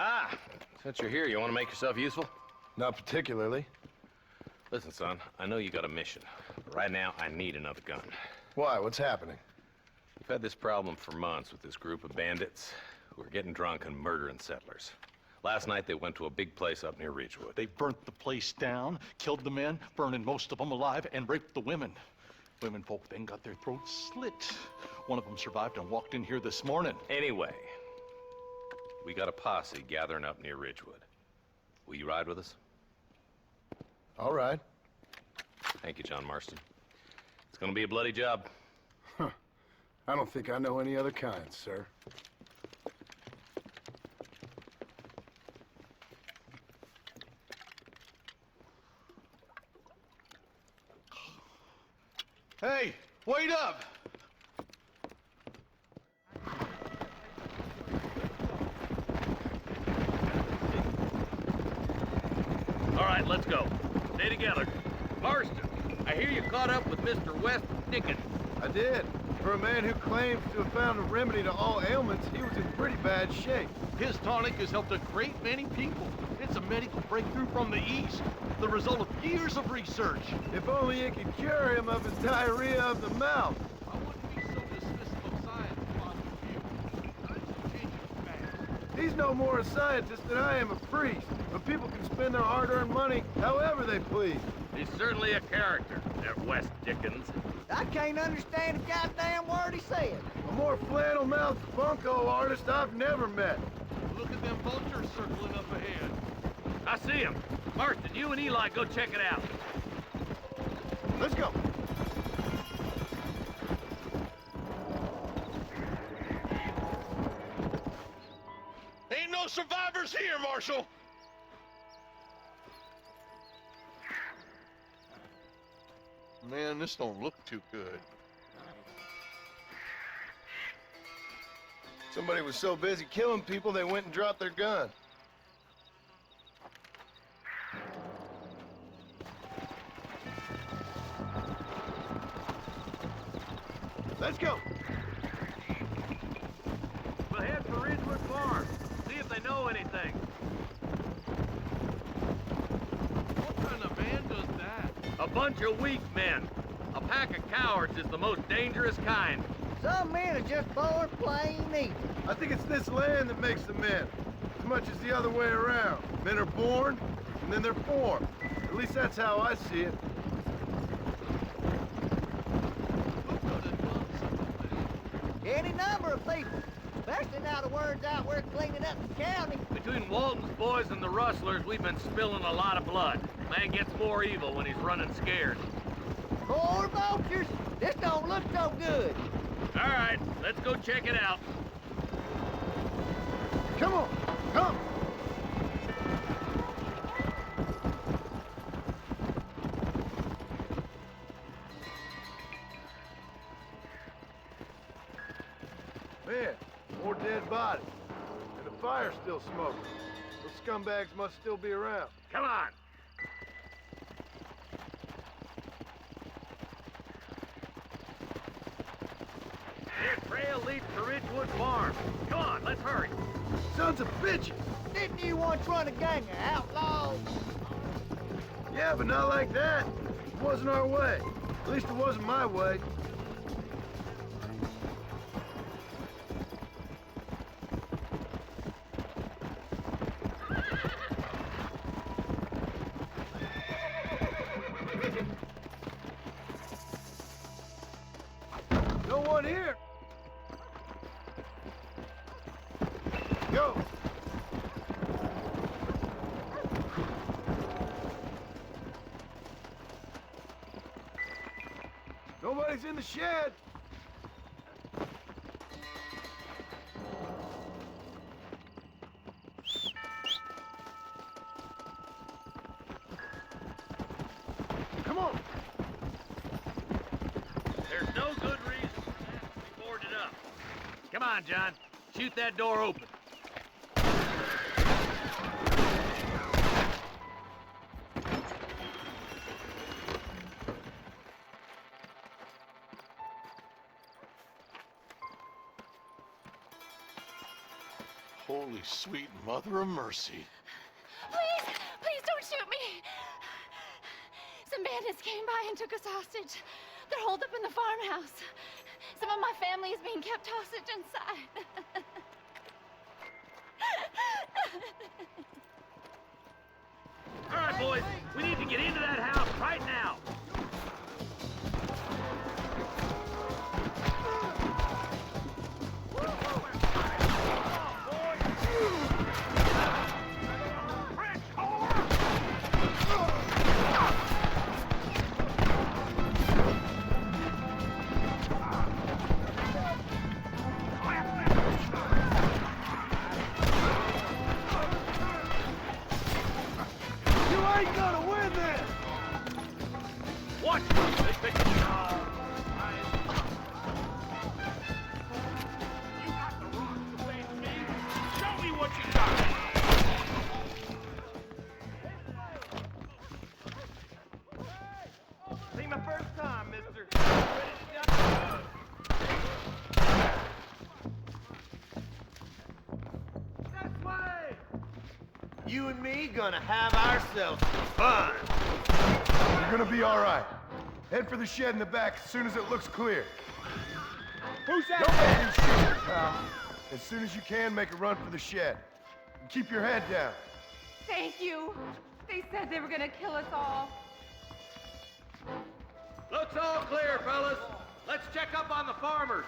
Ah, since you're here, you want to make yourself useful? Not particularly. Listen, son, I know you got a mission, but right now I need another gun. Why? What's happening? We've had this problem for months with this group of bandits who are getting drunk and murdering settlers. Last night they went to a big place up near Ridgewood. They burnt the place down, killed the men, burning most of them alive, and raped the women. Women folk then got their throats slit. One of them survived and walked in here this morning. Anyway, we got a posse gathering up near Ridgewood. Will you ride with us? All right. Thank you, John Marston. It's gonna be a bloody job. Huh. I don't think I know any other kind, sir. Hey, wait up! All right, let's go. Stay together. Marston, I hear you caught up with Mr. West Dickens. I did. For a man who claims to have found a remedy to all ailments, he was in pretty bad shape. His tonic has helped a great many people. It's a medical breakthrough from the East, the result of years of research. If only it could cure him of his diarrhea of the mouth. I wouldn't be so dismissive of science, Father Hugh. Times are changing fast. He's no more a scientist than I am a priest. But people can spend their hard-earned money however they please. He's certainly a character, that West Dickens. I can't understand a goddamn word he said. A more flannel-mouthed bunco artist I've never met. Look at them vultures circling up ahead. I see him. Marston, you and Eli go check it out. Let's go. Ain't no survivors here, Marshal! Man, this don't look too good. Somebody was so busy killing people, they went and dropped their gun. Let's go. We'll head for Ridgewood Farm. See if they know anything. What kind of man does that? A bunch of weak men. A pack of cowards is the most dangerous kind. Some men are just born plain evil. I think it's this land that makes the men, as much as the other way around. Men are born, and then they're formed. At least that's how I see it. Any number of people, especially now the word's out we're cleaning up the county. Between Walton's boys and the rustlers, we've been spilling a lot of blood. Man gets more evil when he's running scared. More vultures? This don't look so good. All right, let's go check it out. Man, more dead bodies. And the fire's still smoking. Those scumbags must still be around. Come on. This trail leads to Ridgewood Farm. Come on, let's hurry. Sons of bitches! Didn't you once run a gang of outlaws? Yeah, but not like that. It wasn't our way. At least it wasn't my way. No one here. Go. Nobody's in the shed. Come on. There's no good reason for that to be boarded up. Come on, John. Shoot that door open. Holy sweet mother of mercy. Please, please don't shoot me. Some bandits came by and took us hostage. They're holed up in the farmhouse. Some of my family is being kept hostage inside. All right, boys. We need to get into that house right now. You ain't gonna win this! Watch this. They pick it. You got the rocks to face me. Show me what you got. See my first time, mister. This way! You and me gonna have ourselves some fun. You're gonna be all right. Head for the shed in the back as soon as it looks clear. Who's that? Don't make any shoot, pal. As soon as you can, make a run for the shed. And keep your head down. Thank you. They said they were gonna kill us all. Looks all clear, fellas. Let's check up on the farmers.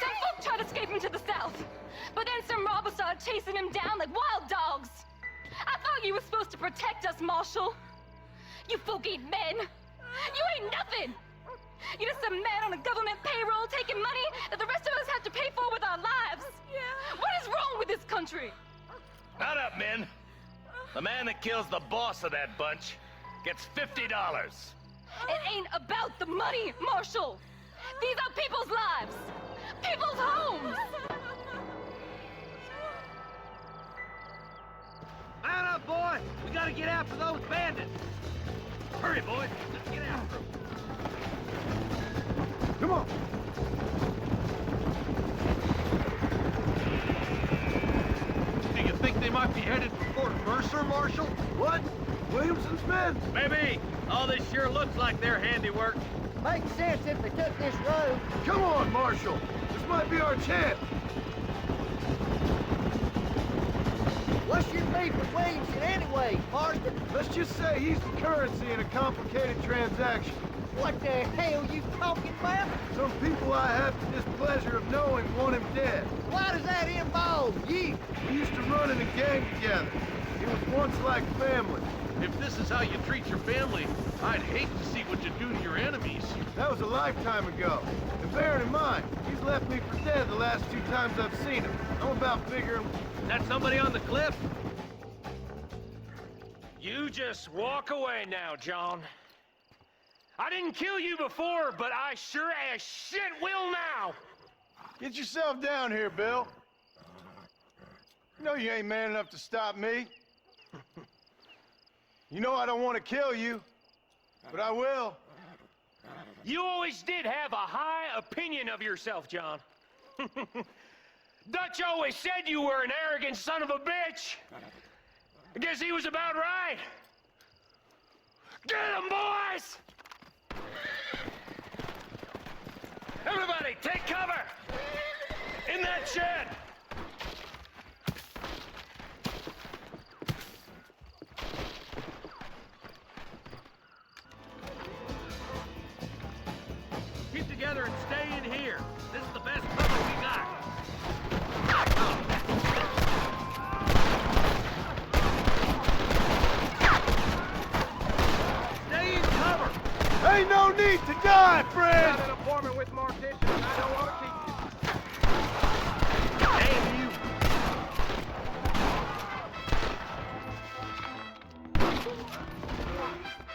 Some folk tried escaping to the south, but then some robbers started chasing him down like wild dogs. I thought you were supposed to protect us, Marshal. You folk ain't men. You ain't nothing. You're just a man on a government payroll taking money that the rest of us have to pay for with our lives. Yeah. What is wrong with this country? Not up, men. The man that kills the boss of that bunch gets $50. It ain't about the money, Marshal. These are people's lives, people's homes. Man up, boy! We gotta get after those bandits! Hurry, boys! Let's get after them! Come on! Do you think they might be headed for Fort Mercer, Marshal? What? Williamson's men? Maybe. All this sure looks like their handiwork. Makes sense if they took this road. Come on, Marshal! This might be our chance! What's your beef with Williamson anyway, Marston? Let's just say he's the currency in a complicated transaction. What the hell you talking about? Some people I have the displeasure of knowing want him dead. Why does that involve you? We used to run in a gang together. It was once like family. If this is how you treat your family, I'd hate to see what you do to your enemies. That was a lifetime ago. And bearing in mind, he's left me for dead the last 2 times I've seen him. I'm about figuring... That somebody on the cliff? You just walk away now, John. I didn't kill you before, but I sure as shit will now! Get yourself down here, Bill. You know you ain't man enough to stop me. You know I don't want to kill you, but I will. You always did have a high opinion of yourself, John. Dutch always said you were an arrogant son of a bitch. I guess he was about right. Get him, boys! Everybody, take cover! In that shed! Keep together and stay in here. This is the best cover we got. Stay in cover! Ain't no need to die, friend! Got an appointment with mortician, and I don't want to keep you. Damn you!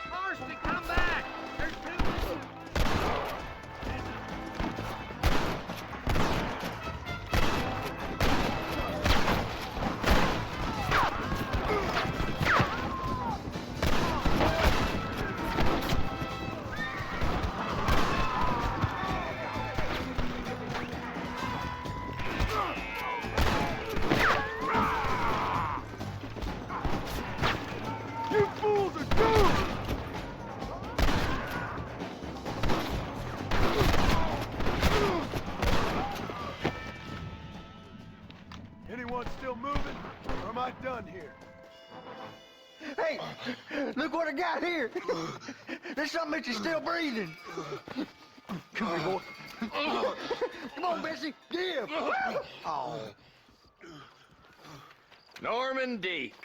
Marston, come back! There's two. You fools are doomed! Anyone still moving? Or am I done here? Hey, look what I got here. There's something that you're still breathing. Come here, boy. Come on, Bessie, give. Oh. Norman Deek.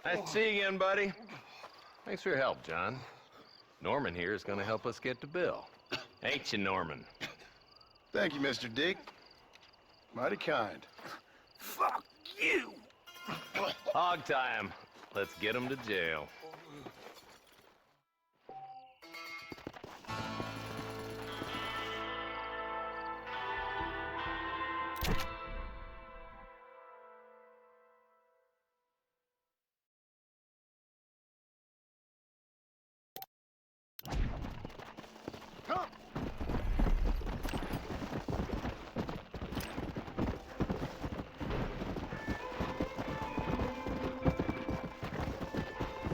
Nice to see you again, buddy. Thanks for your help, John. Norman here is gonna help us get to Bill. Ain't you, Norman? Thank you, Mr. Dick. Mighty kind. Fuck you! Hog time. Let's get him to jail. Come!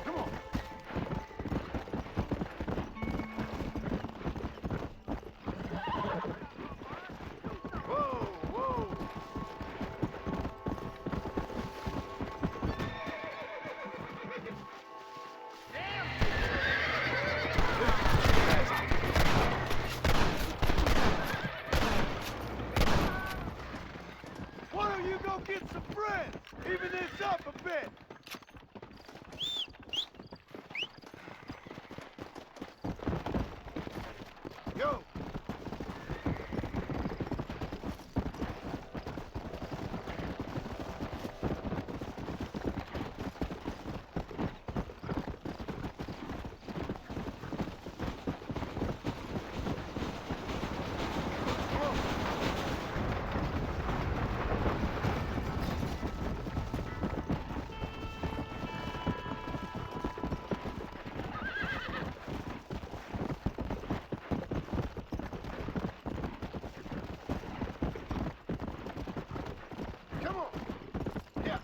Come on! Whoa, whoa! Why don't you go get some friends? Even this up a bit. Go. Come on. Yeah.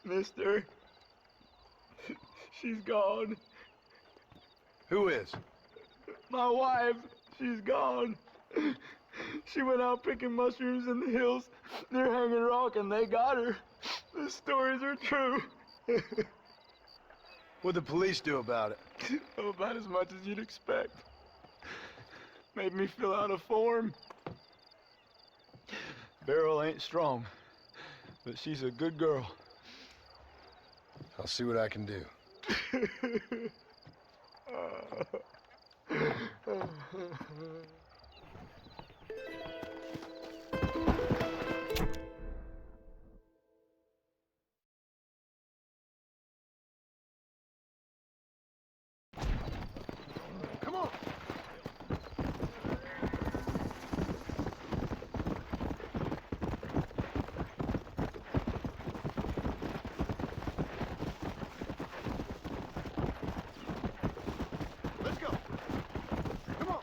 Mister, she's gone. Who is? My wife, she's gone. She went out picking mushrooms in the hills near Hanging Rock, and they got her. The stories are true. What'd the police do about it? Oh, about as much as you'd expect. Made me fill out a form. Beryl ain't strong, but she's a good girl. I'll see what I can do. Come on. Let's go. Come on.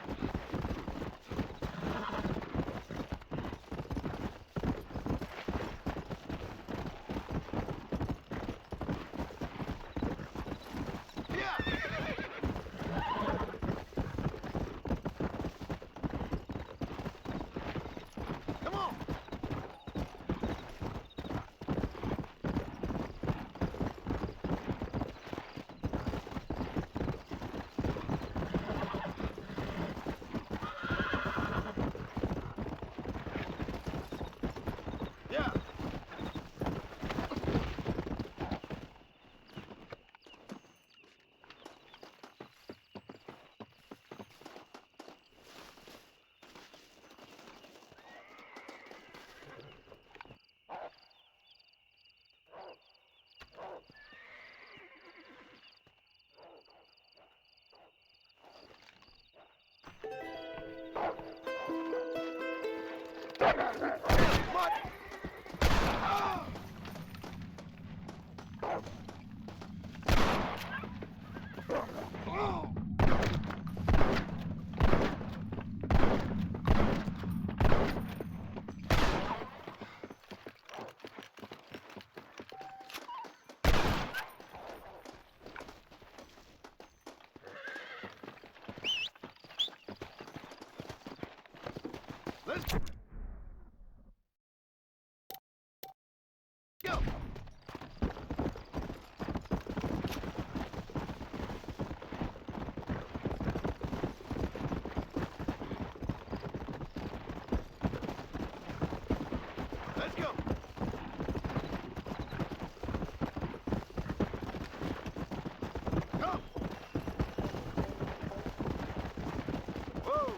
Come on. Yeah. Let's go. Let's go. Come. Whoa.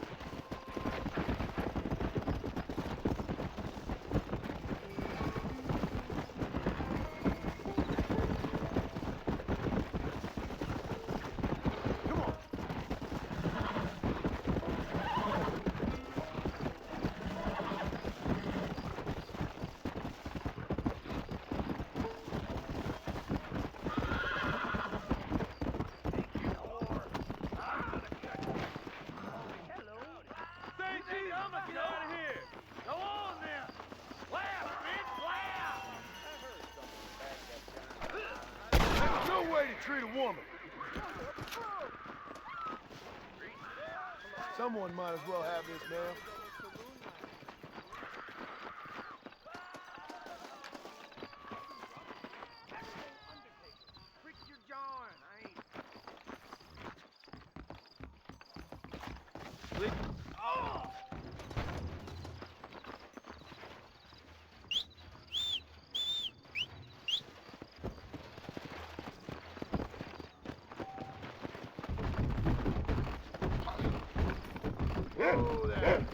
Come on. Stacy, I'm gonna get out of here. Go on now. Laugh, bitch, laugh. There's no way to treat a woman. Someone might as well have this now. Whoa there.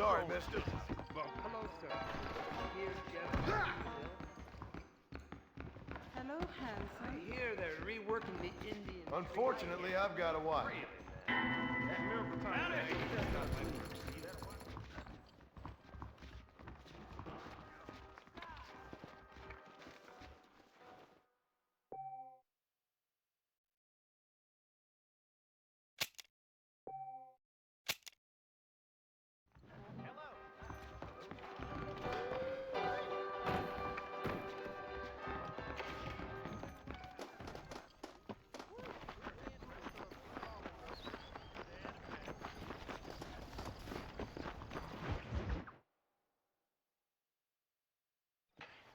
Sorry, mister. Hello, sir. Hello, handsome. I hear they're reworking the Indian. Unfortunately, I've got a wife. That miracle time.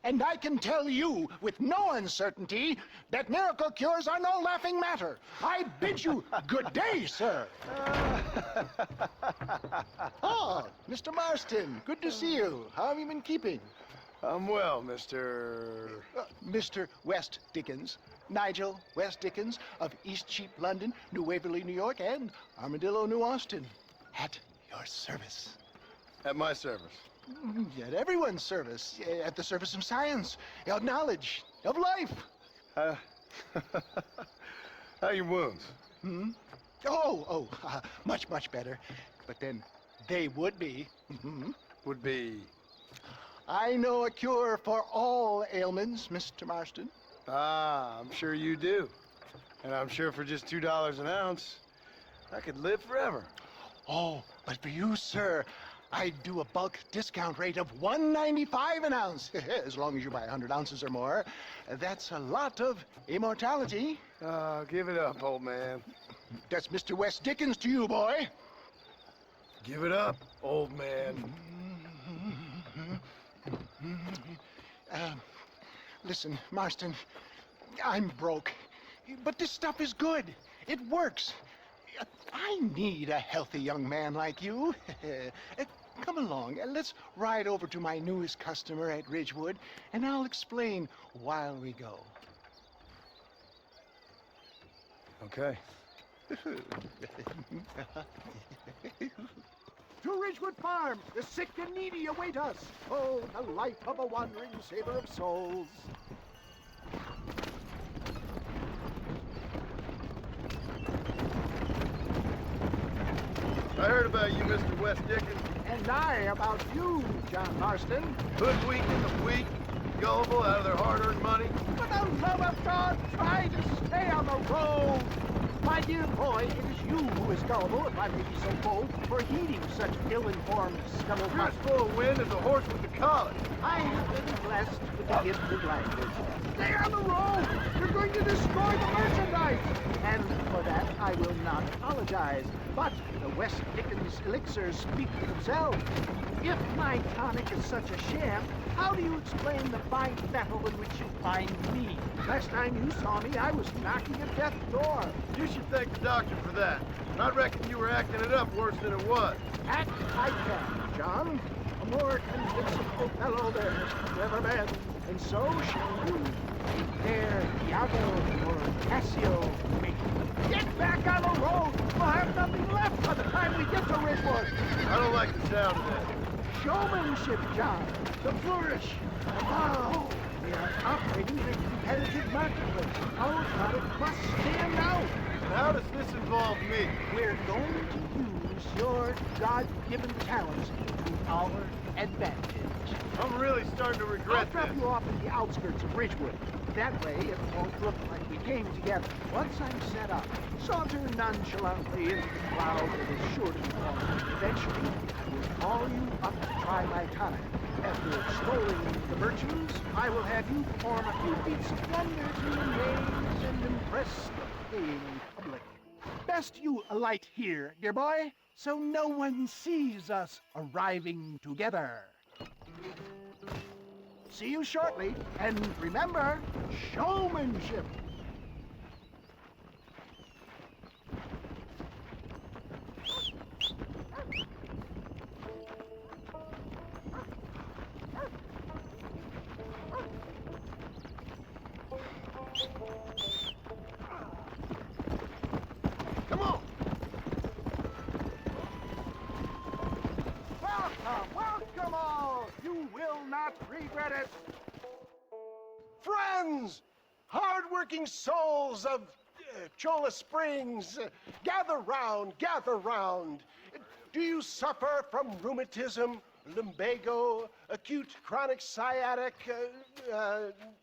And I can tell you with no uncertainty that miracle cures are no laughing matter. I bid you good day, sir. Ah, Mr. Marston, good to see you. How have you been keeping? I'm well, Mr. Mr. West Dickens. Nigel West Dickens of Eastcheap, London, New Waverly, New York, and Armadillo, New Austin. At your service. At my service. At everyone's service. At the service of science, of knowledge, of life. How are your wounds? Much, much better. But then they would be. Would be? I know a cure for all ailments, Mr. Marston. Ah, I'm sure you do. And I'm sure for just $2 an ounce, I could live forever. Oh, but for you, sir, I'd do a bulk discount rate of $1.95 an ounce, as long as you buy 100 ounces or more. That's a lot of immortality. Give it up, old man. That's Mr. West Dickens to you, boy. Give it up, old man. Listen, Marston, I'm broke, but this stuff is good. It works. I need a healthy young man like you. Come along, let's ride over to my newest customer at Ridgewood, and I'll explain while we go. Okay. To Ridgewood Farm, the sick and needy await us. Oh, the life of a wandering saver of souls. I heard about you, Mr. West Dickens. And I about you, John Marston. Hoodwinking the weak, gullible out of their hard-earned money. For the love of God, try to stay on the road. My dear boy, it is you who is gullible, if I may be so bold, for heeding such ill-informed scuttlebutt. You're as full of wind as a horse with the collar. I have been blessed with the gift of language. Stay on the road! You're going to destroy the merchandise! And for that, I will not apologize. But the West Dickens elixirs speak for themselves. If my tonic is such a sham, how do you explain the fine battle in which you find me? Last time you saw me, I was knocking at death's door. You should thank the doctor for that. I reckon you were acting it up worse than it was. Act I can, John. A more convincing Othello there has never been. And so shall you. There, Iago or Cassio make me. Get back on the road! We'll have nothing left by the time we get to Ridgewood. I don't like the sound of that. Showmanship, John. The flourish. Now, we are operating in a competitive marketplace. Our product must stand out. And how does this involve me? We're going to use your God-given talents to our advantage. I'm really starting to regret I'll drop this. you off at the outskirts of Ridgewood. That way, it won't look like we came together. Once I'm set up, saunter nonchalantly into the cloud that is sure to be forming. Eventually, I will call you up to try my tonic. After extolling the virtues, I will have you perform a few feats of wonder to amaze and impress the paying public. Best you alight here, dear boy, so no one sees us arriving together. See you shortly, and remember, showmanship. Come on. hardworking souls of Cholla Springs, gather round, gather round. Do you suffer from rheumatism, lumbago, acute chronic sciatic,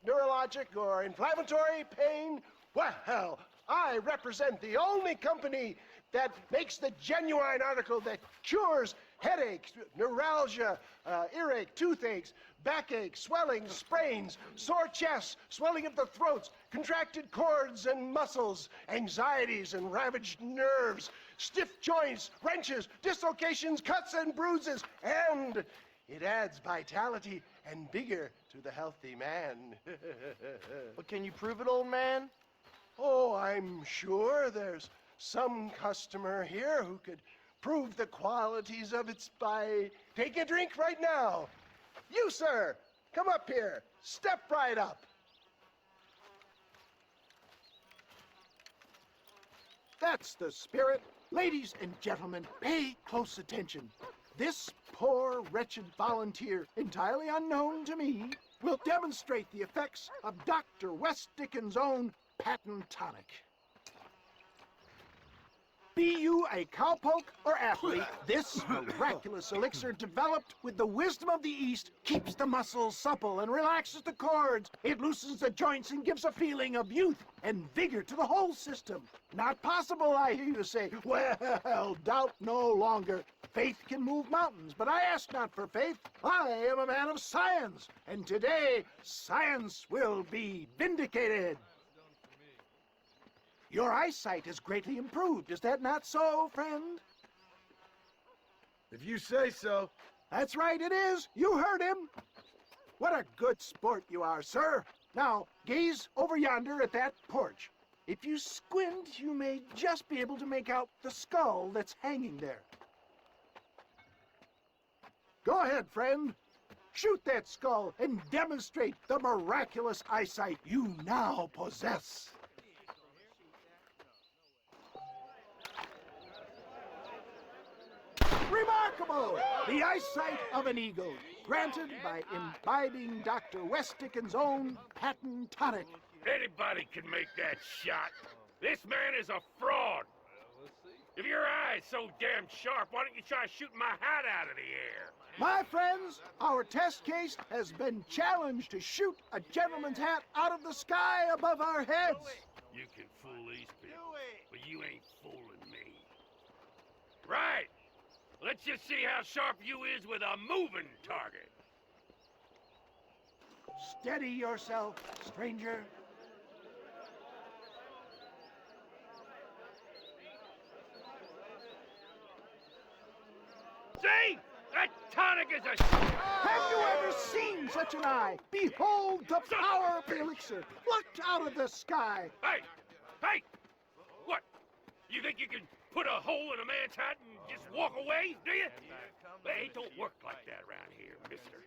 neurologic, or inflammatory pain? Well, I represent the only company that makes the genuine article that cures headaches, neuralgia, earache, toothaches, backache, swelling, sprains, sore chests, swelling of the throats, contracted cords and muscles, anxieties and ravaged nerves, stiff joints, wrenches, dislocations, cuts and bruises, and it adds vitality and vigor to the healthy man. But can you prove it, old man? Oh, I'm sure there's some customer here who could prove the qualities of it by taking a drink right now. You, sir, come up here. Step right up. That's the spirit. Ladies and gentlemen, pay close attention. This poor, wretched volunteer, entirely unknown to me, will demonstrate the effects of Dr. West Dickens' own patent tonic. Be you a cowpoke or athlete, this miraculous elixir developed with the wisdom of the East keeps the muscles supple and relaxes the cords. It loosens the joints and gives a feeling of youth and vigor to the whole system. Not possible, I hear you say. Well, doubt no longer. Faith can move mountains, but I ask not for faith. I am a man of science, and today science will be vindicated. Your eyesight is greatly improved. Is that not so, friend? If you say so. That's right, it is. You heard him. What a good sport you are, sir. Now, gaze over yonder at that porch. If you squint, you may just be able to make out the skull that's hanging there. Go ahead, friend. Shoot that skull and demonstrate the miraculous eyesight you now possess. Remarkable! The eyesight of an eagle, granted by imbibing Dr. West Dickens' own patent tonic. Anybody can make that shot. This man is a fraud. If your eye's so damn sharp, why don't you try shooting my hat out of the air? My friends, our test case has been challenged to shoot a gentleman's hat out of the sky above our heads. You can fool these people, but you ain't fooling me. Right. Let's just see how sharp you is with a moving target. Steady yourself, stranger. See? That tonic is a... Have you ever seen such an eye? Behold the power of the elixir, plucked out of the sky. Hey! Hey! What? You think you can put a hole in a man's hat and just walk away, do you? Hey, it don't work like that around here, mister.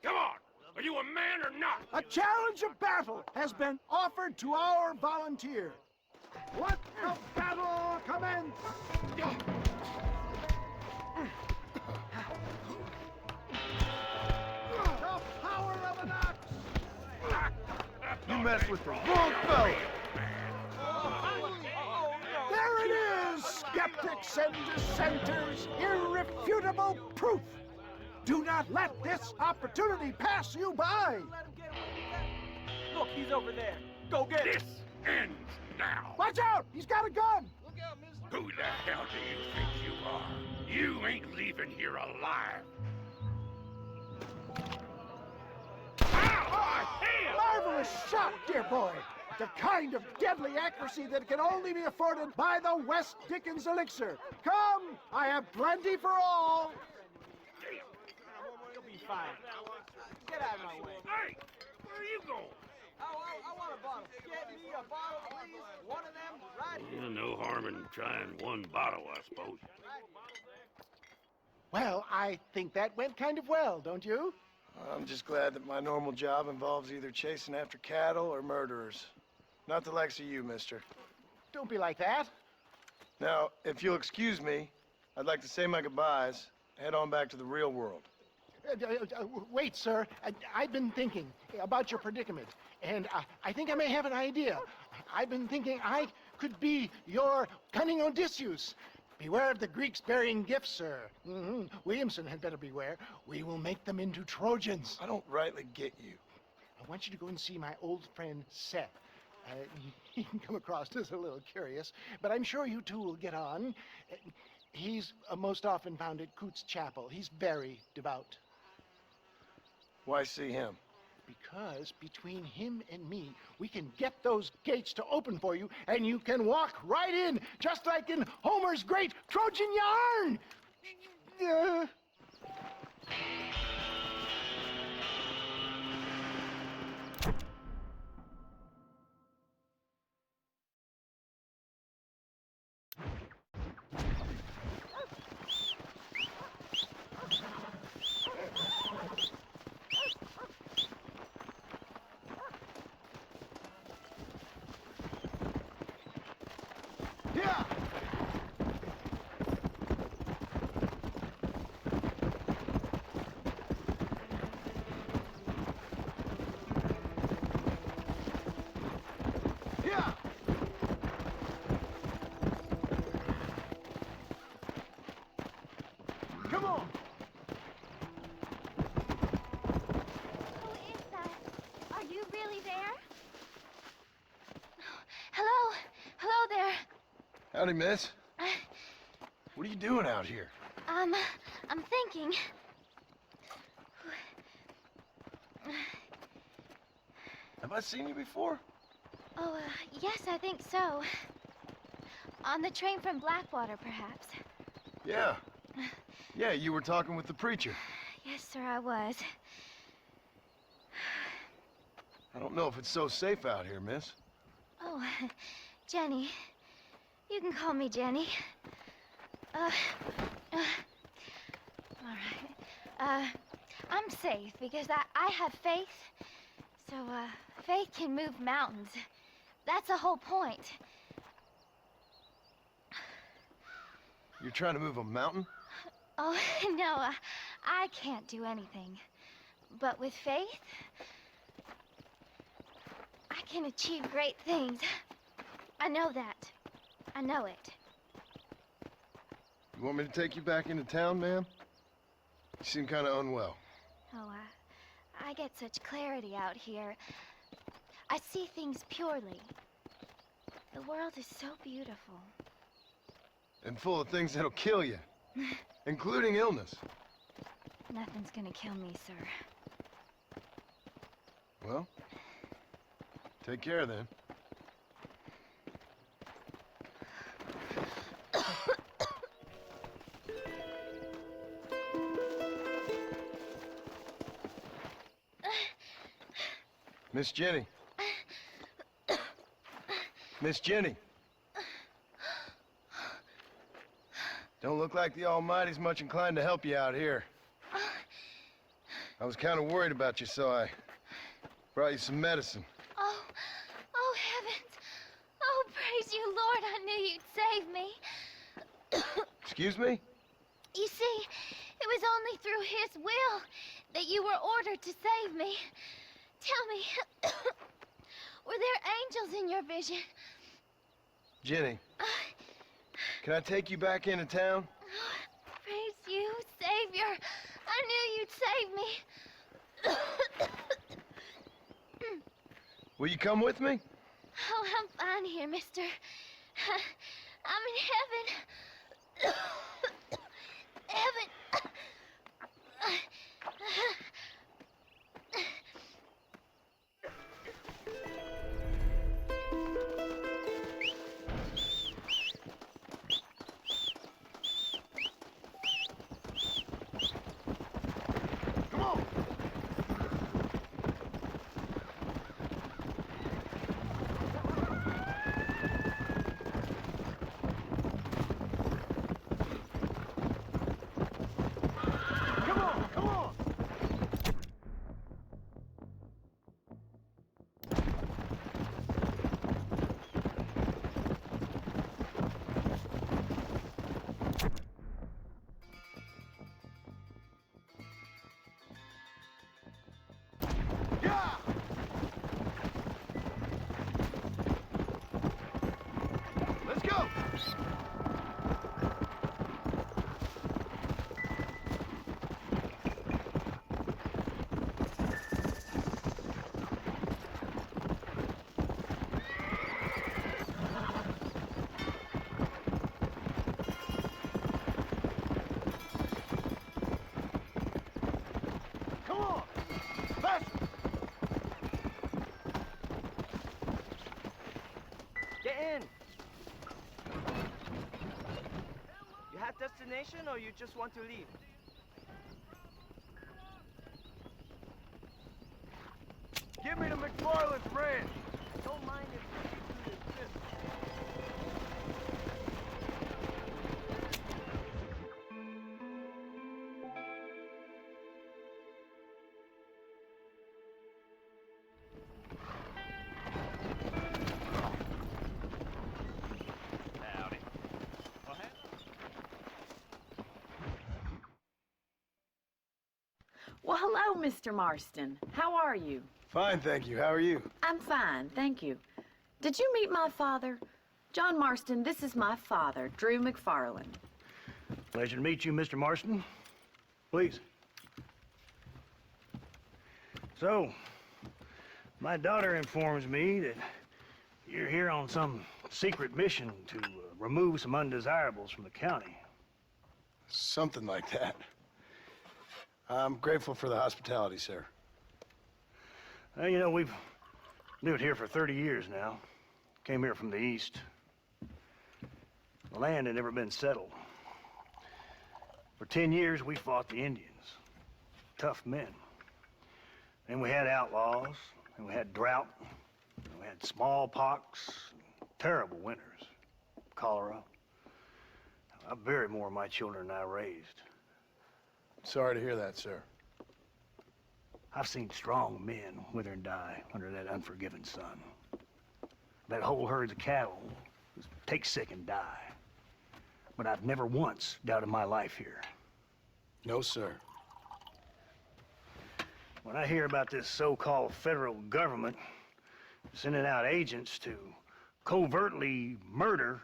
Come on! Are you a man or not? A challenge of battle has been offered to our volunteer. Let the battle commence! The power of an axe! You mess with the wrong fella. There it is, skeptics and dissenters, irrefutable proof. Do not let this opportunity pass you by. Look, he's over there. Go get him. This ends now. Watch out! He's got a gun! Who the hell do you think you are? You ain't leaving here alive. Ow! My hand! Marvelous shot, dear boy. The kind of deadly accuracy that can only be afforded by the West Dickens elixir. Come, I have plenty for all. You'll be fine. Get out of my way. Hey! Where are you going? I want a bottle. Get me a bottle, please. One of them right here. No harm in trying one bottle, I suppose. Well, I think that went kind of well, don't you? I'm just glad that my normal job involves either chasing after cattle or murderers. Not the likes of you, mister. Don't be like that. Now, if you'll excuse me, I'd like to say my goodbyes, head on back to the real world. Wait, sir. I've been thinking about your predicament, and I think I may have an idea. I've been thinking I could be your cunning Odysseus. Beware of the Greeks bearing gifts, sir. Williamson had better beware. We will make them into Trojans. I don't rightly get you. I want you to go and see my old friend Seth. He can come across as a little curious, but I'm sure you two will get on. He's most often found at Coots Chapel. He's very devout. Why see him? Because between him and me, we can get those gates to open for you, and you can walk right in, just like in Homer's great Trojan yarn! Yeah! Yeah! Come on! Who is that? Are you really there? Hello? Hello there. Howdy, miss. What are you doing out here? I'm thinking. Have I seen you before? Oh, yes, I think so. On the train from Blackwater, perhaps. Yeah. Yeah, you were talking with the preacher. Yes, sir, I was. I don't know if it's so safe out here, miss. Oh, Jenny. You can call me Jenny. All right. I'm safe because I have faith. So, faith can move mountains. That's the whole point. You're trying to move a mountain? Oh, no, I can't do anything. But with faith, I can achieve great things. I know that. I know it. You want me to take you back into town, ma'am? You seem kind of unwell. Oh, I get such clarity out here. I see things purely. The world is so beautiful. And full of things that'll kill you. Including illness. Nothing's gonna kill me, sir. Well, take care then. Miss Jenny. Miss Jenny. Don't look like the Almighty's much inclined to help you out here. I was kind of worried about you, so I brought you some medicine. Oh, heavens. Oh, praise you, Lord. I knew you'd save me. Excuse me? You see, it was only through his will that you were ordered to save me. Tell me, were there angels in your vision? Jenny, can I take you back into town? Praise you, Savior. I knew you'd save me. Will you come with me? Oh, I'm fine here, mister. I'm in heaven. Heaven. Come on! Come on! Come on! go! Come on! Faster! Get in! You have destination or you just want to leave? Give me the McFarland's ranch! Don't mind if you do this. Howdy. Well, hello, Mr. Marston. How are you? Fine, thank you. How are you? I'm fine, thank you. Did you meet my father? John Marston, this is my father, Drew McFarland. Pleasure to meet you, Mr. Marston. Please. So, my daughter informs me that you're here on some secret mission to remove some undesirables from the county. Something like that. I'm grateful for the hospitality, sir. You know, we've lived here for 30 years now. Came here from the east. The land had never been settled. For 10 years, we fought the Indians. Tough men. Then we had outlaws, and we had drought, and we had smallpox, terrible winters, cholera. I buried more of my children than I raised. Sorry to hear that, sir. I've seen strong men wither and die under that unforgiving sun. That whole herds of cattle just take sick and die. But I've never once doubted my life here. No, sir. When I hear about this so-called federal government sending out agents to covertly murder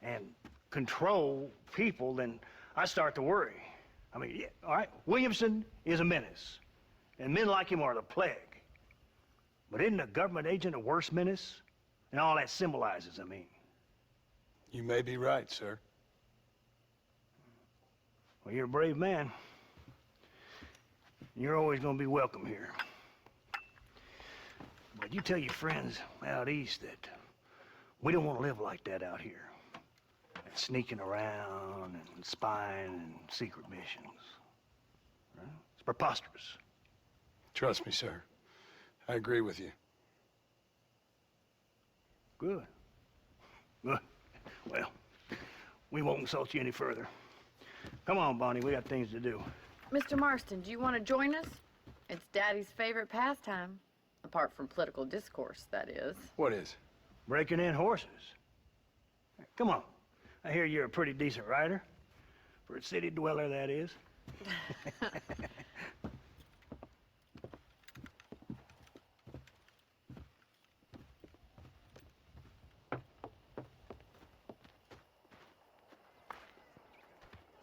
and control people, then I start to worry. I mean, yeah, all right, Williamson is a menace, and men like him are the plague. But isn't a government agent a worse menace? And all that symbolizes, I mean. You may be right, sir. Well, you're a brave man. You're always gonna be welcome here. But you tell your friends out east that we don't want to live like that out here. Sneaking around and spying and secret missions. Right? It's preposterous. Trust me, sir. I agree with you. Good. Good. Well, we won't insult you any further. Come on, Bonnie, we got things to do. Mr. Marston, do you want to join us? It's Daddy's favorite pastime. Apart from political discourse, that is. What is? Breaking in horses. Come on. I hear you're a pretty decent rider. For a city dweller, that is.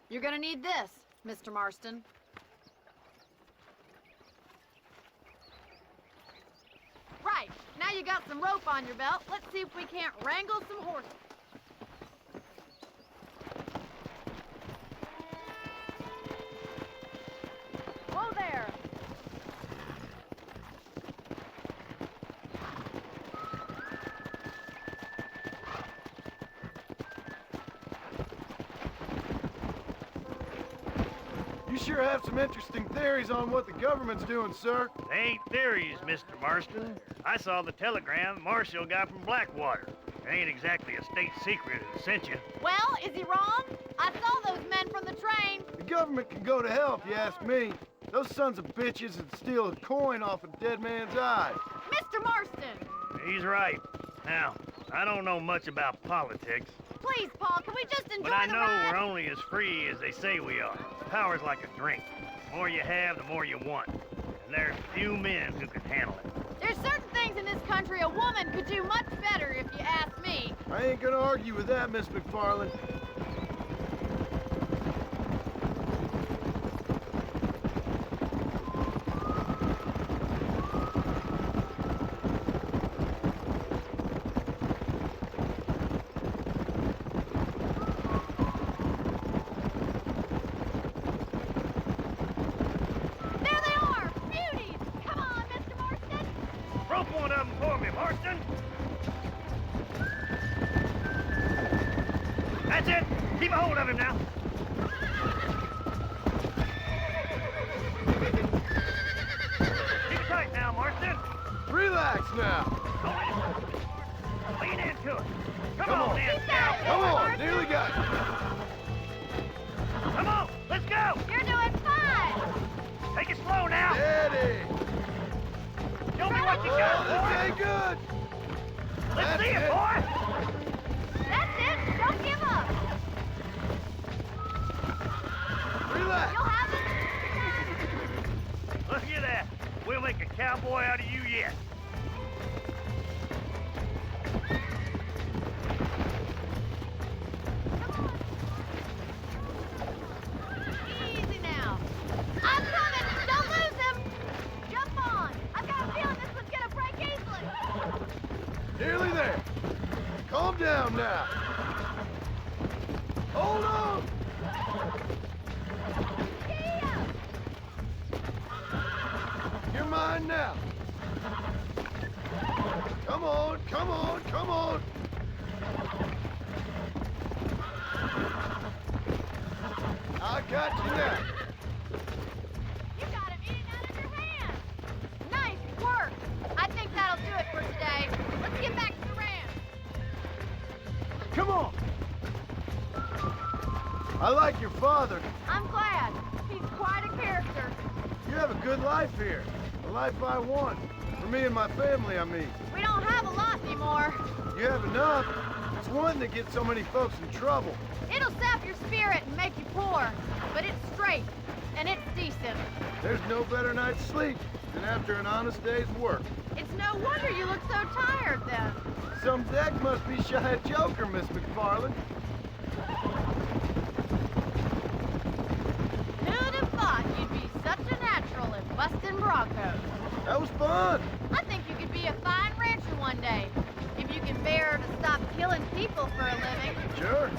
You're gonna need this, Mr. Marston. Right, now you got some rope on your belt. Let's see if we can't wrangle some horses. Whoa there! You sure have some interesting theories on what the government's doing, sir. They ain't theories, Mr. Marston. I saw the telegram Marshall got from Blackwater. It ain't exactly a state secret it sent you. Well, is he wrong? I saw those men from the train. The government can go to hell if you ask me. Those sons of bitches would steal a coin off a dead man's eye. Mr. Marston! He's right. Now, I don't know much about politics, Please, Paul, can we just enjoy but I the know ride? we're only as free as they say we are. Power's like a drink. The more you have, the more you want. And there's few men who can handle it. There's certain things things in this country, a woman could do much better if you ask me. I ain't gonna argue with that, Miss McFarland. There they are! Beauties! Come on, Mr. Marston! Rope one of them for me, Marston. That's it. Keep a hold of him now. Keep tight now, Marston. Relax now. Lean into it. Come Come on, on. then. Come on, nearly got you. Come on, let's go. You're doing fine! Take it slow now. Steady. Show me what you got, Oh, boy. this ain't good. Let's That's see it, it. boy. That's it! Don't give up! Relax. You'll have it! Look at that. We'll make a cowboy out of you yet. Easy now. I'm coming! Don't lose him! Jump on! I've got a feeling this one's gonna break easily! Nearly there. Calm down now. Hold on. You're mine now. Come on, come on, come on. I got you now. You got him eating out of your hand! Nice work! I think that'll do it for today. Let's get back to the ranch. Come on. I like your father. I'm glad. He's quite a character. You have a good life here. A life I want. For me and my family, I mean. We don't have a lot anymore. You have enough. It's one that gets so many folks in trouble. It'll sap your spirit and make you poor, but it's straight, and it's decent. There's no better night's sleep than after an honest day's work. It's no wonder you look so tired then. Some deck must be shy of Joker, Miss McFarland. Who'd have thought you'd be such a natural at busting broncos? That was fun. I think you could be a fine rancher one day, if you can bear to stop killing people for a living. Sure.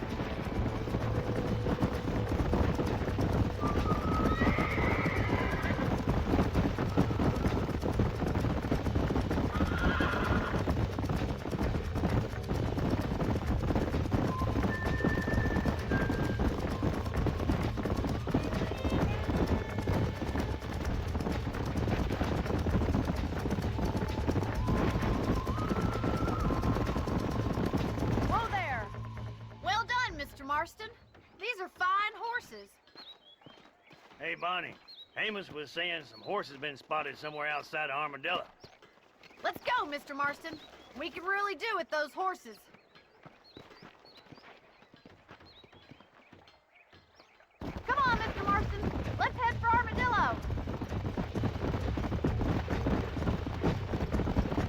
Whoa there! Well done, Mr. Marston. These are fine horses. Hey, Bonnie. Amos was saying some horses been spotted somewhere outside of Armadillo. Let's go, Mr. Marston. We can really do with those horses. Come on, Mr. Marston. Let's head for Armadillo.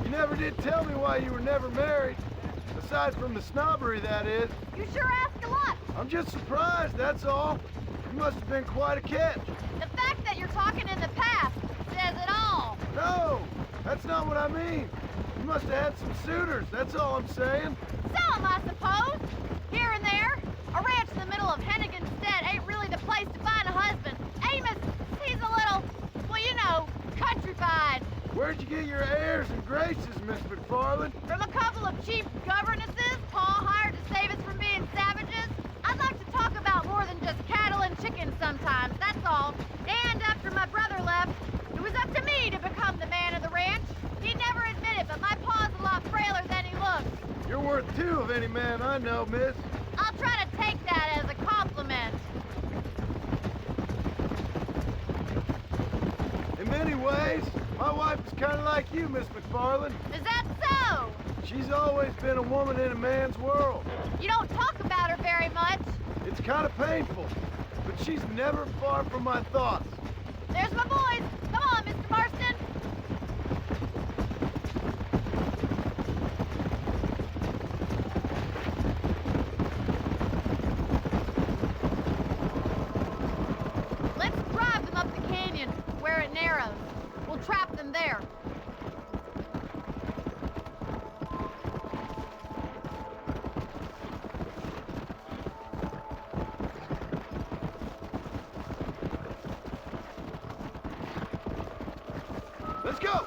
You never did tell me why you were never married. Aside from the snobbery, that is. You sure ask a lot. I'm just surprised, that's all. You must have been quite a catch. The fact that you're talking in the past says it all. No, that's not what I mean. You must have had some suitors, that's all I'm saying. Some, I suppose. Here and there. A ranch in the middle of Hennigan's Stead ain't really the place to find a husband. Amos, he's a little, well, you know, countrified. Where'd you get your airs and graces, Miss McFarland? From a couple of cheap governesses Pa hired to save us from being savages. I'd like to talk about more than just cattle and chickens sometimes, that's all. And after my brother left, it was up to me to become the man of the ranch. He'd never admit it, but my pa's a lot frailer than he looks. You're worth two of any man I know, miss. I'll try to take that as a compliment. In many ways, my wife is kind of like you, Miss McFarland. Is that so? She's always been a woman in a man's world. You don't talk about her very much. It's kind of painful, but she's never far from my thoughts. There's my boys. Come on, Mr. Marston. trap them there. Let's go!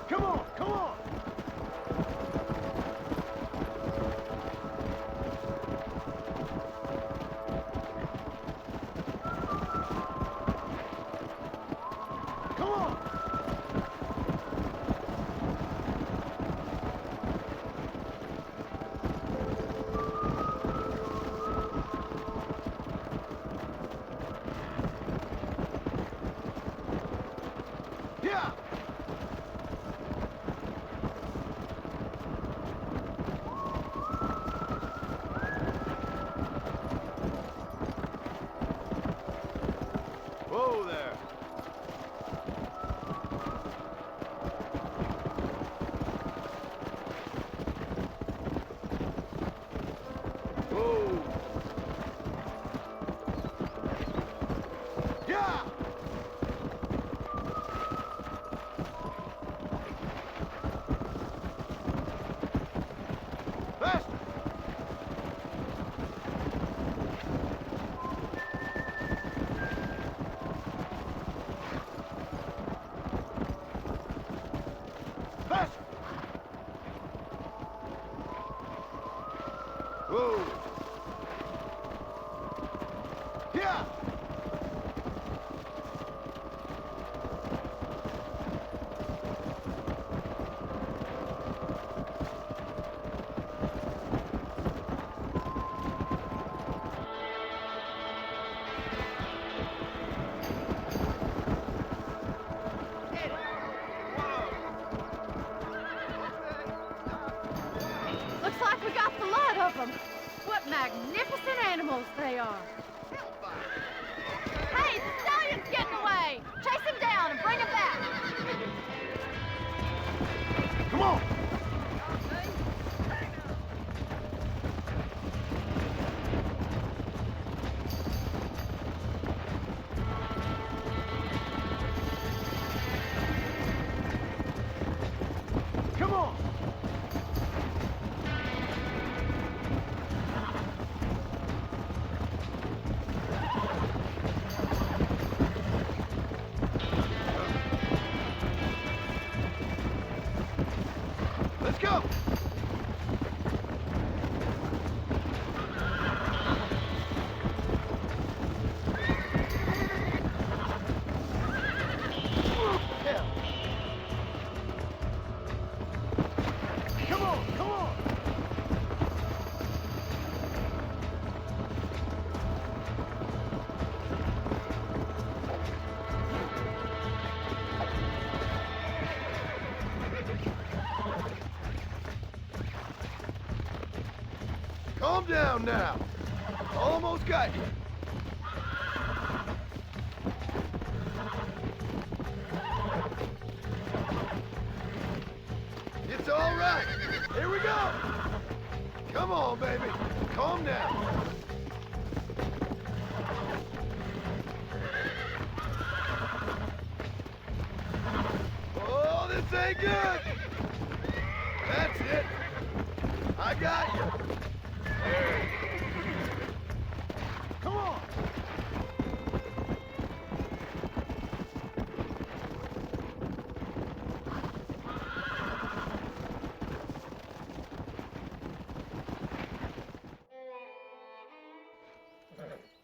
Come on, come on! Come on! Yeah! Whoa there! Whoa! Yeah! Faster! Faster! Whoa! Yeah! Looks like we got the lot of them. What magnificent animals they are. Hey, the stallion's getting away. Chase him down and bring him back. Come on! Come on! Let's go! Yeah. Come on, come on! Calm down now. Almost got you. It's all right. Here we go. Come on, baby. Calm down. Oh, this ain't good. That's it. I got you. Come on!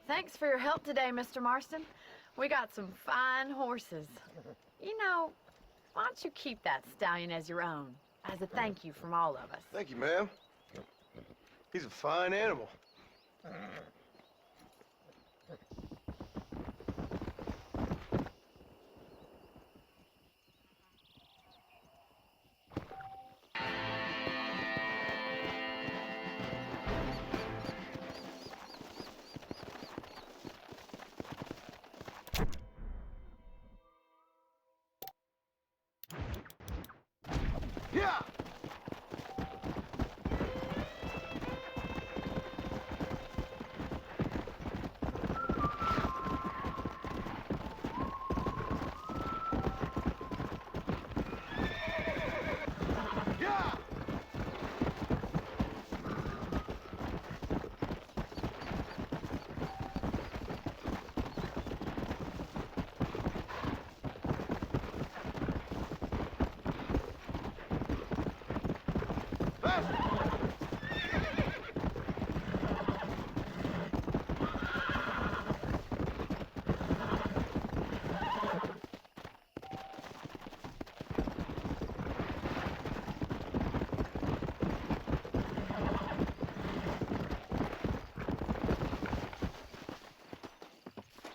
Thanks for your help today, Mr. Marston. We got some fine horses. You know, why don't you keep that stallion as your own, as a thank you from all of us? Thank you, ma'am. He's a fine animal. Yeah! Yeah!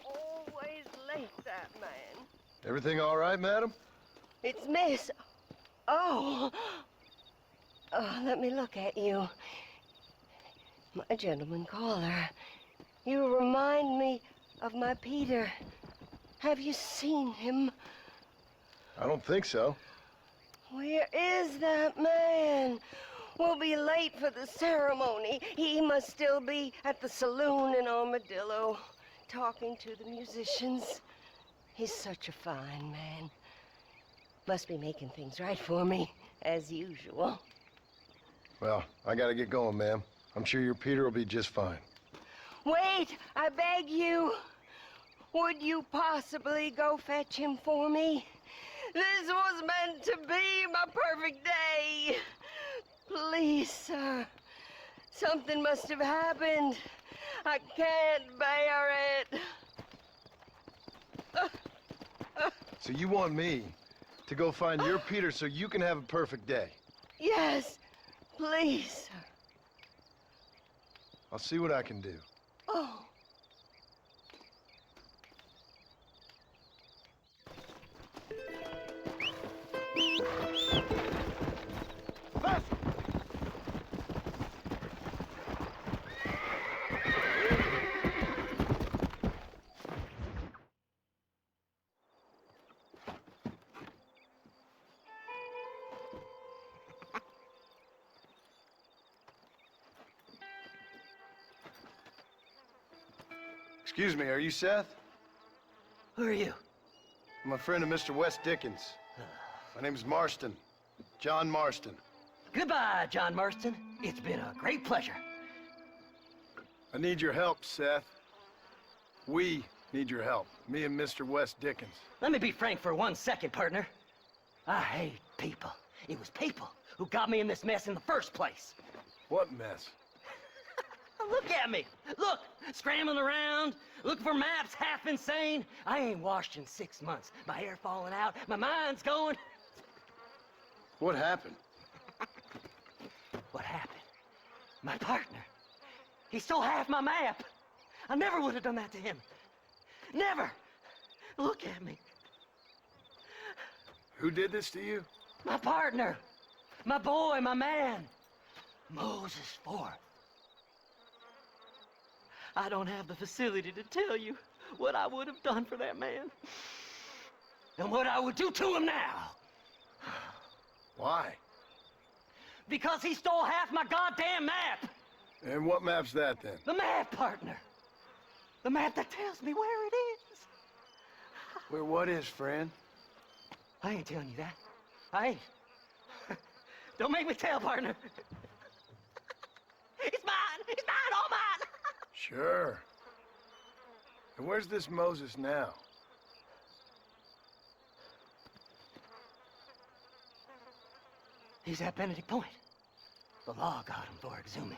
Always late, that man. Everything all right, madam? It's Miss. Oh. Oh, let me look at you. My gentleman caller. You remind me of my Peter. Have you seen him? I don't think so. Where is that man? We'll be late for the ceremony. He must still be at the saloon in Armadillo, talking to the musicians. He's such a fine man. Must be making things right for me, as usual. Well, I gotta get going, ma'am. I'm sure your Peter will be just fine. Wait, I beg you. Would you possibly go fetch him for me? This was meant to be my perfect day. Please, sir. Something must have happened. I can't bear it. So you want me to go find your Peter so you can have a perfect day? Yes, please, sir. I'll see what I can do. Oh. Excuse me, are you Seth? Who are you? I'm a friend of Mr. West Dickens. My name's Marston. John Marston. Goodbye, John Marston. It's been a great pleasure. I need your help, Seth. We need your help. Me and Mr. West Dickens. Let me be frank for 1 second, partner. I hate people. It was people who got me in this mess in the first place. What mess? Look at me. Look, scrambling around, looking for maps, half insane. I ain't washed in 6 months. My hair falling out, my mind's going. What happened? What happened? My partner. He stole half my map. I never would have done that to him. Never. Look at me. Who did this to you? My partner. My boy, my man. Moses Forth. I don't have the facility to tell you what I would have done for that man. And what I would do to him now. Why? Because he stole half my goddamn map. And what map's that, then? The map, partner. The map that tells me where it is. Where what is, friend? I ain't telling you that. I ain't. Don't make me tell, partner. It's mine! It's mine! All mine! Sure. And where's this Moses now? He's at Benedict Point. The law got him for exhuming.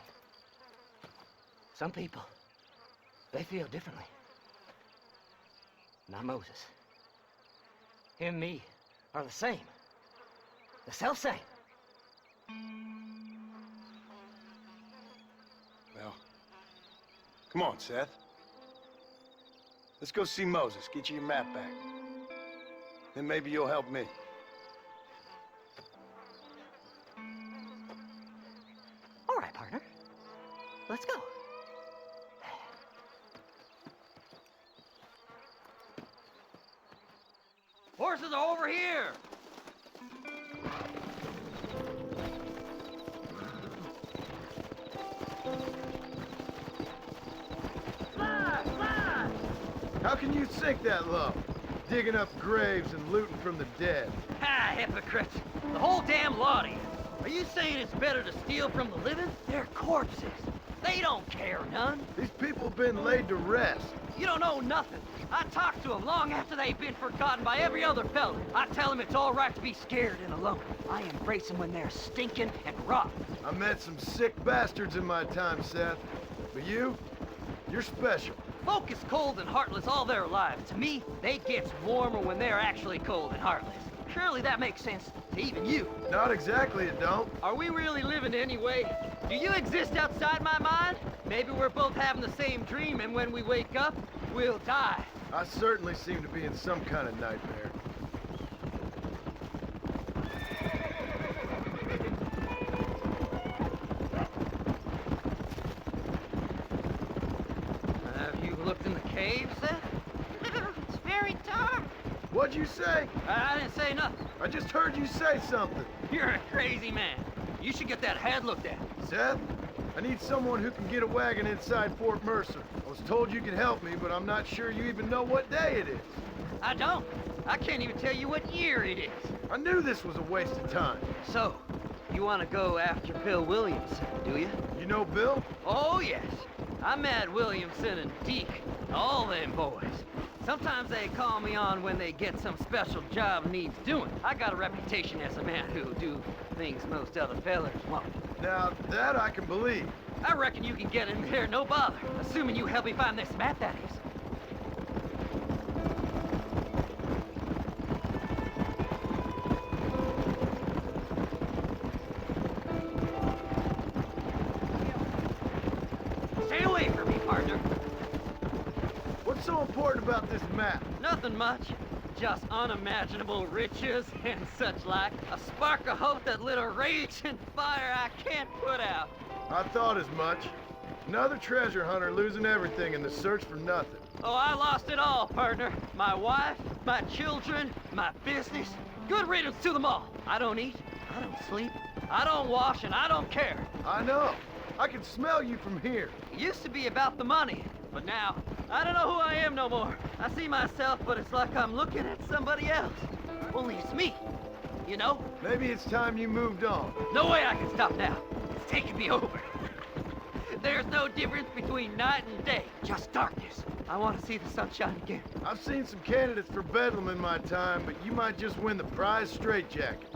Some people, they feel differently. Now, Moses, him and me are the same. The self-same. Well, come on, Seth. Let's go see Moses, get you your map back. Then maybe you'll help me. All right, partner. Let's go. Horses are over here! How can you sink that low? Digging up graves and looting from the dead. Ha, hypocrites! The whole damn lot of you. Are you saying it's better to steal from the living? They're corpses. They don't care none. These people have been laid to rest. You don't know nothing. I talked to them long after they've been forgotten by every other fella. I tell them it's all right to be scared and alone. I embrace them when they're stinking and rotten. I met some sick bastards in my time, Seth. But you're special. Folk is cold and heartless all their lives. To me, they get warmer when they're actually cold and heartless. Surely that makes sense to even you. Not exactly, it don't. Are we really living anyway? Do you exist outside my mind? Maybe we're both having the same dream, and when we wake up, we'll die. I certainly seem to be in some kind of nightmare. Have you looked in the cave, Seth? It's very dark. What'd you say? I didn't say nothing. I just heard you say something. You're a crazy man. You should get that head looked at. Seth, I need someone who can get a wagon inside Fort Mercer. I was told you could help me, but I'm not sure you even know what day it is. I don't. I can't even tell you what year it is. I knew this was a waste of time. So, you want to go after Bill Williamson, do you? You know Bill? Oh, yes. I met Williamson and Deke, all them boys. Sometimes they call me on when they get some special job needs doing. I got a reputation as a man who'll do things most other fellas won't. Now, that I can believe. I reckon you can get in there, no bother. Assuming you help me find this map, that is. Stay away from me, partner. What's so important about this map? Nothing much. Just unimaginable riches and such like. A spark of hope that lit a raging fire I can't put out. I thought as much. Another treasure hunter losing everything in the search for nothing. Oh, I lost it all, partner. My wife, my children, my business. Good riddance to them all. I don't eat, I don't sleep, I don't wash, and I don't care. I know. I can smell you from here. It used to be about the money, but now, I don't know who I am no more. I see myself, but it's like I'm looking at somebody else. Only it's me, you know? Maybe it's time you moved on. No way I can stop now. It's taking me over. There's no difference between night and day, just darkness. I want to see the sunshine again. I've seen some candidates for Bedlam in my time, but you might just win the prize straitjacket.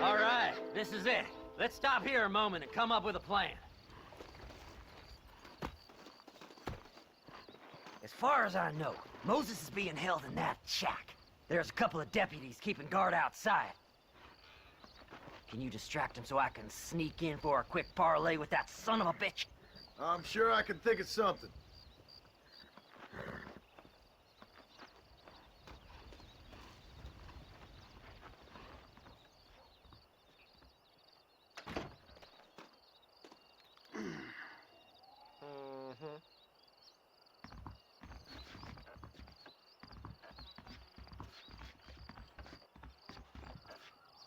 All right, this is it. Let's stop here a moment and come up with a plan. As far as I know, Moses is being held in that shack. There's a couple of deputies keeping guard outside. Can you distract him so I can sneak in for a quick parlay with that son of a bitch? I'm sure I can think of something.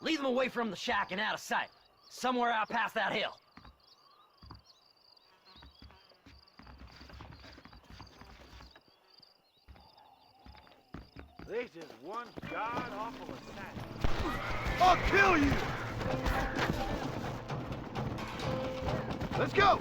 Lead them away from the shack and out of sight. Somewhere out past that hill. This is one god-awful assassin. I'll kill you! Let's go!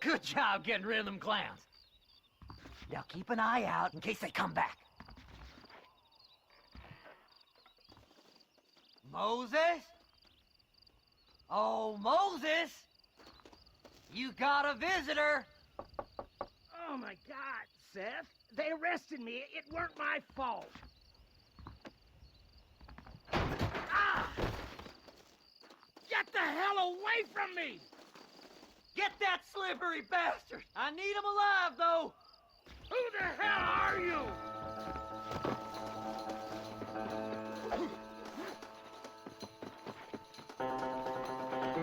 Good job getting rid of them clowns. Now keep an eye out in case they come back. Moses? Oh, Moses! You got a visitor! Oh, my God, Seth. They arrested me. It weren't my fault. Ah! Get the hell away from me! Get that slippery bastard! I need him alive, though! Who the hell are you?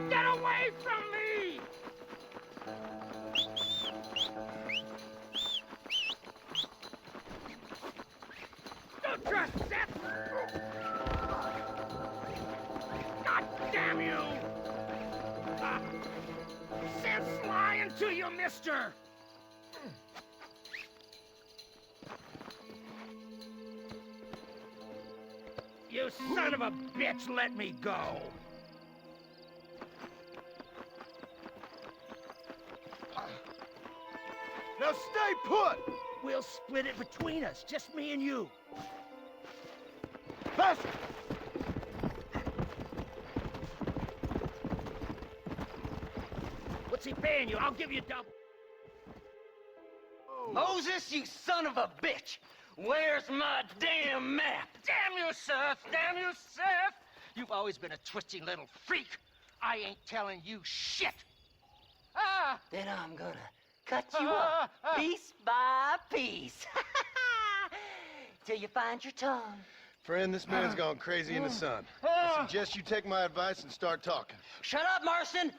Get away from me! Don't trust Seth! God damn you! Seth's lying to you, mister! You son of a bitch, let me go! Now stay put! We'll split it between us, just me and you. Faster! What's he paying you? I'll give you double. Moses, you son of a bitch! Where's my damn map? Damn you, Seth! Damn you, Seth! You've always been a twisty little freak. I ain't telling you shit. Ah! Then I'm gonna cut you up piece by piece. Till you find your tongue. Friend, this man's gone crazy in the sun. I suggest you take my advice and start talking. Shut up, Marston!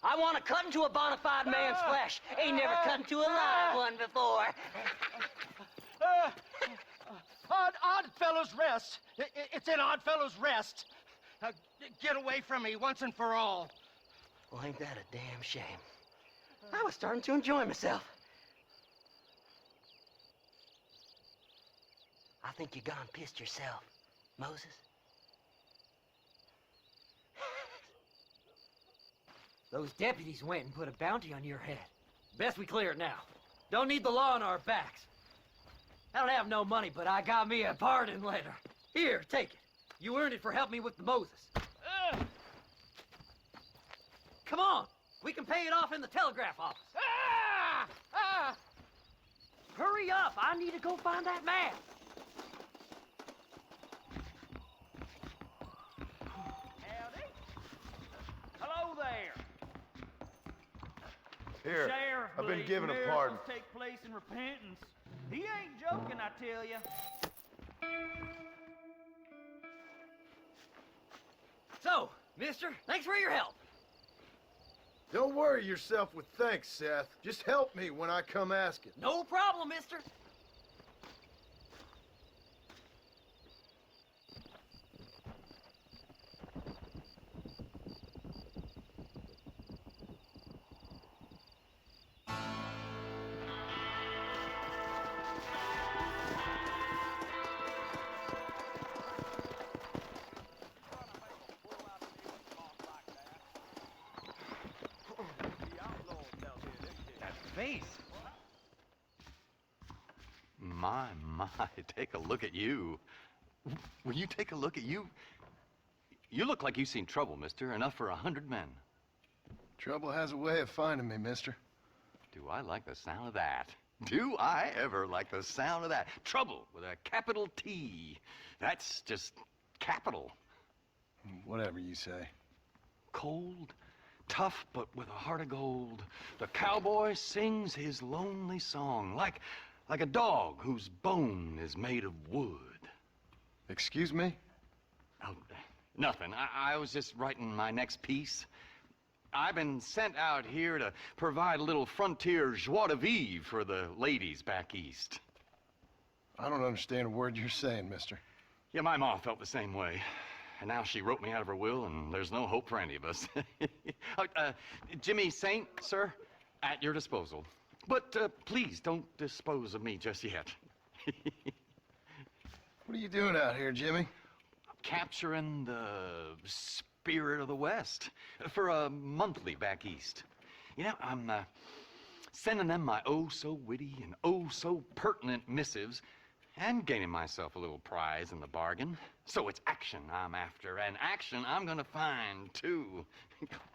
I want to cut into a bona fide man's flesh. Ain't never cut into a live one before. Oddfellows Rest. It's in Oddfellows Rest. Get away from me once and for all. Well, ain't that a damn shame? I was starting to enjoy myself. I think you gone pissed yourself, Moses. Those deputies went and put a bounty on your head. Best we clear it now. Don't need the law on our backs. I don't have no money, but I got me a pardon letter. Here, take it. You earned it for helping me with the Moses. Come on. We can pay it off in the telegraph office. Hurry up. I need to go find that man. Howdy. Hello there. Here, Sheriff I've been believes given a miracles pardon. take place in repentance. He ain't joking, I tell you. So, mister, thanks for your help. Don't worry yourself with thanks, Seth. Just help me when I come asking. No problem, mister. Face. My, take a look at you. Will you take a look at you? You look like you've seen trouble, mister. Enough for 100 men. Trouble has a way of finding me, mister. Do I like the sound of that? Do I ever like the sound of that? Trouble with a capital T. That's just capital. Whatever you say. Cold, tough, but with a heart of gold. The cowboy sings his lonely song like a dog whose bone is made of wood. Excuse me? Oh, nothing. I was just writing my next piece. I've been sent out here to provide a little frontier joie de vivre for the ladies back east. I don't understand a word you're saying, mister. Yeah, my ma felt the same way. And now she wrote me out of her will, and there's no hope for any of us. Jimmy Saint, sir, at your disposal. But please don't dispose of me just yet. What are you doing out here, Jimmy? Capturing the spirit of the West for a monthly back east. You know, I'm sending them my oh-so-witty and oh-so-pertinent missives, and gaining myself a little prize in the bargain. So it's action I'm after, and action I'm gonna find, too.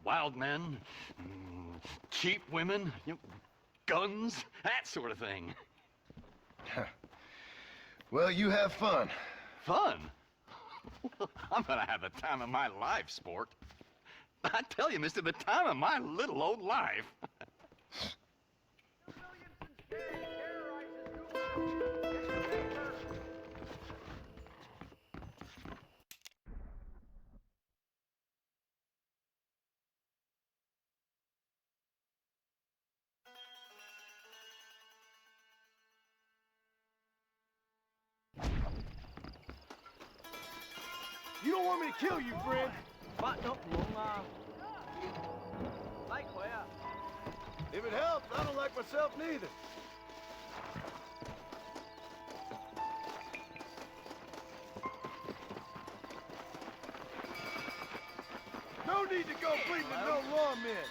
Wild men, cheap women, guns, that sort of thing. Well, you have fun. Fun? I'm gonna have the time of my life, sport. I tell you, mister, the time of my little old life. You don't want me to kill you, friend. If it helps, I don't like myself neither. No need to go pleading to no lawmen.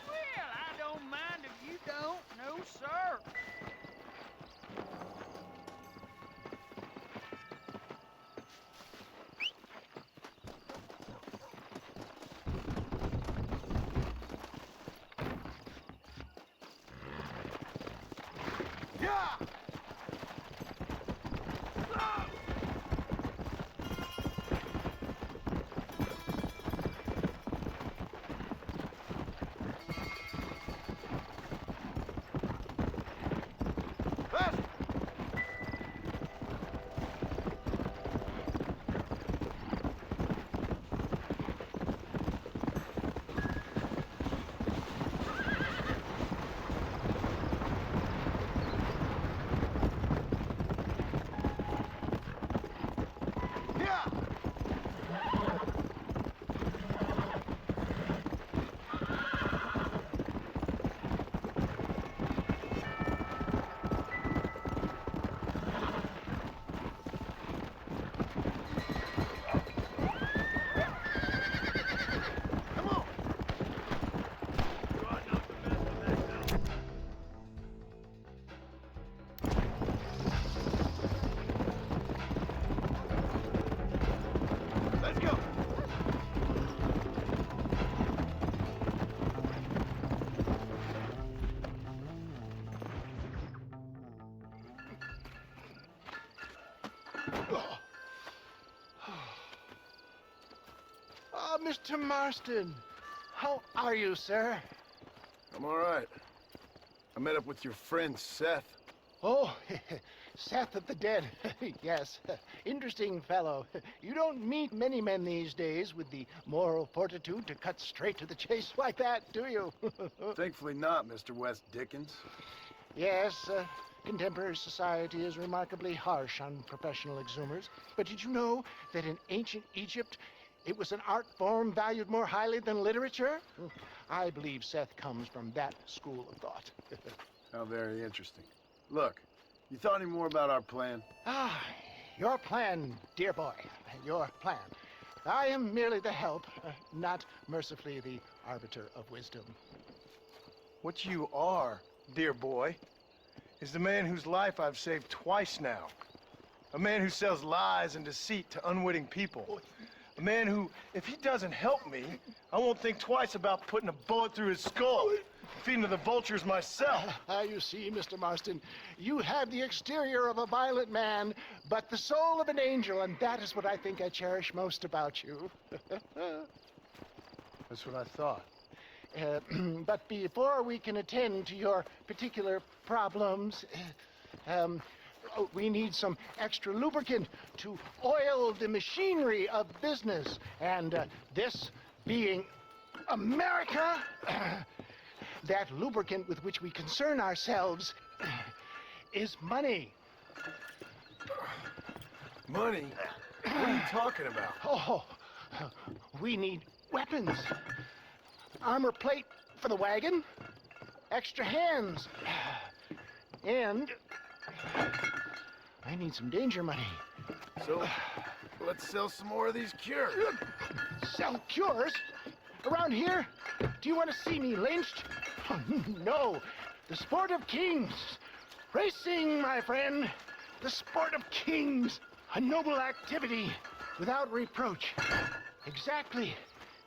Well, I don't mind if you don't. No, sir. Yeah! Mr. Marston. How are you, sir? I'm all right. I met up with your friend, Seth. Oh, Seth of the Dead. Yes, interesting fellow. You don't meet many men these days with the moral fortitude to cut straight to the chase like that, do you? Thankfully not, Mr. West Dickens. Yes, contemporary society is remarkably harsh on professional exhumers. But did you know that in ancient Egypt, it was an art form valued more highly than literature? I believe Seth comes from that school of thought. How very interesting. Look, you thought any more about our plan? Ah, your plan, dear boy, your plan. I am merely the help, not mercifully the arbiter of wisdom. What you are, dear boy, is the man whose life I've saved twice now. A man who sells lies and deceit to unwitting people. A man who, if he doesn't help me, I won't think twice about putting a bullet through his skull, feeding to the vultures myself. You see, Mr. Marston, you have the exterior of a violent man, but the soul of an angel, and that is what I think I cherish most about you. That's what I thought. But before we can attend to your particular problems, we need some extra lubricant to oil the machinery of business. And this being America, that lubricant with which we concern ourselves is money. Money? What are you talking about? Oh, we need weapons. Armor plate for the wagon, extra hands, and I need some danger money. So, let's sell some more of these cures. Sell cures? Around here? Do you want to see me lynched? No. The sport of kings. Racing, my friend. The sport of kings. A noble activity without reproach. Exactly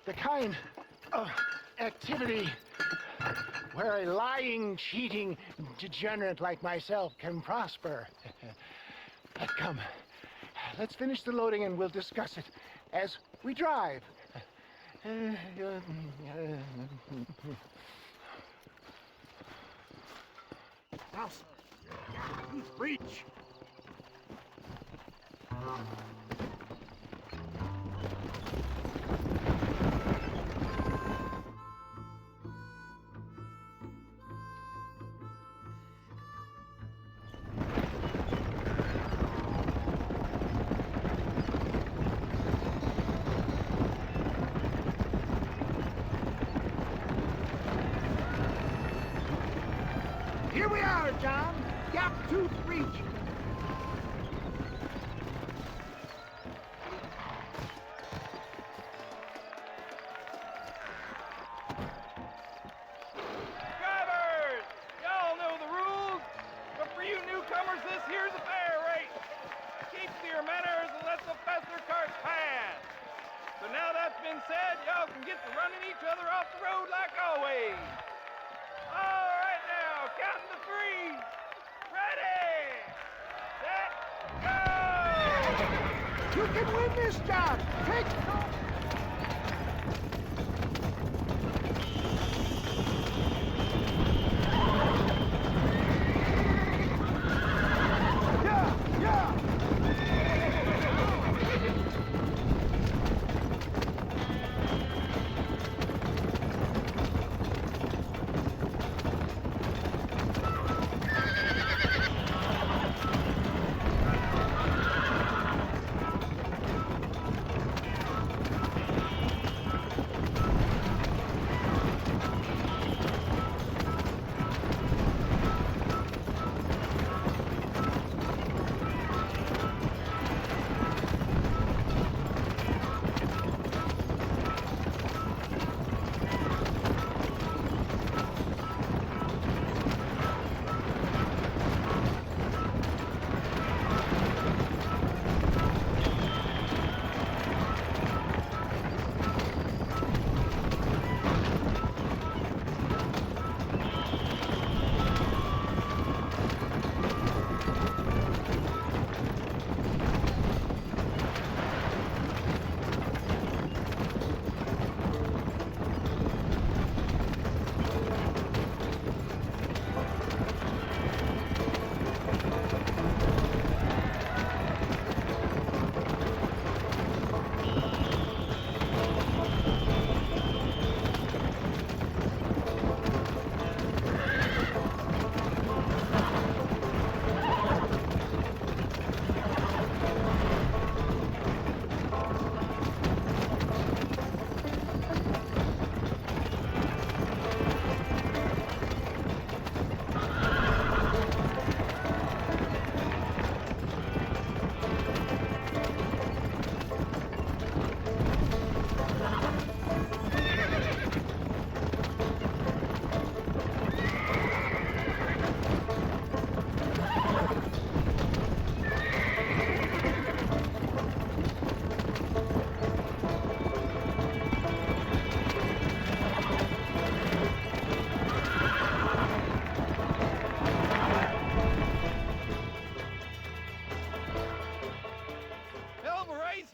the kind of activity where a lying, cheating degenerate like myself can prosper. But come, let's finish the loading and we'll discuss it as we drive. Now, sir, please reach. Here we are, John. Gap tooth reach. Drivers! Y'all know the rules, but for you newcomers, this here's a fair race. Keep to your manners and let the faster cars pass. So now that's been said, y'all can get to running each other off the road like always. All right now, counting to three. Ready, set, go! You can win this, John. Take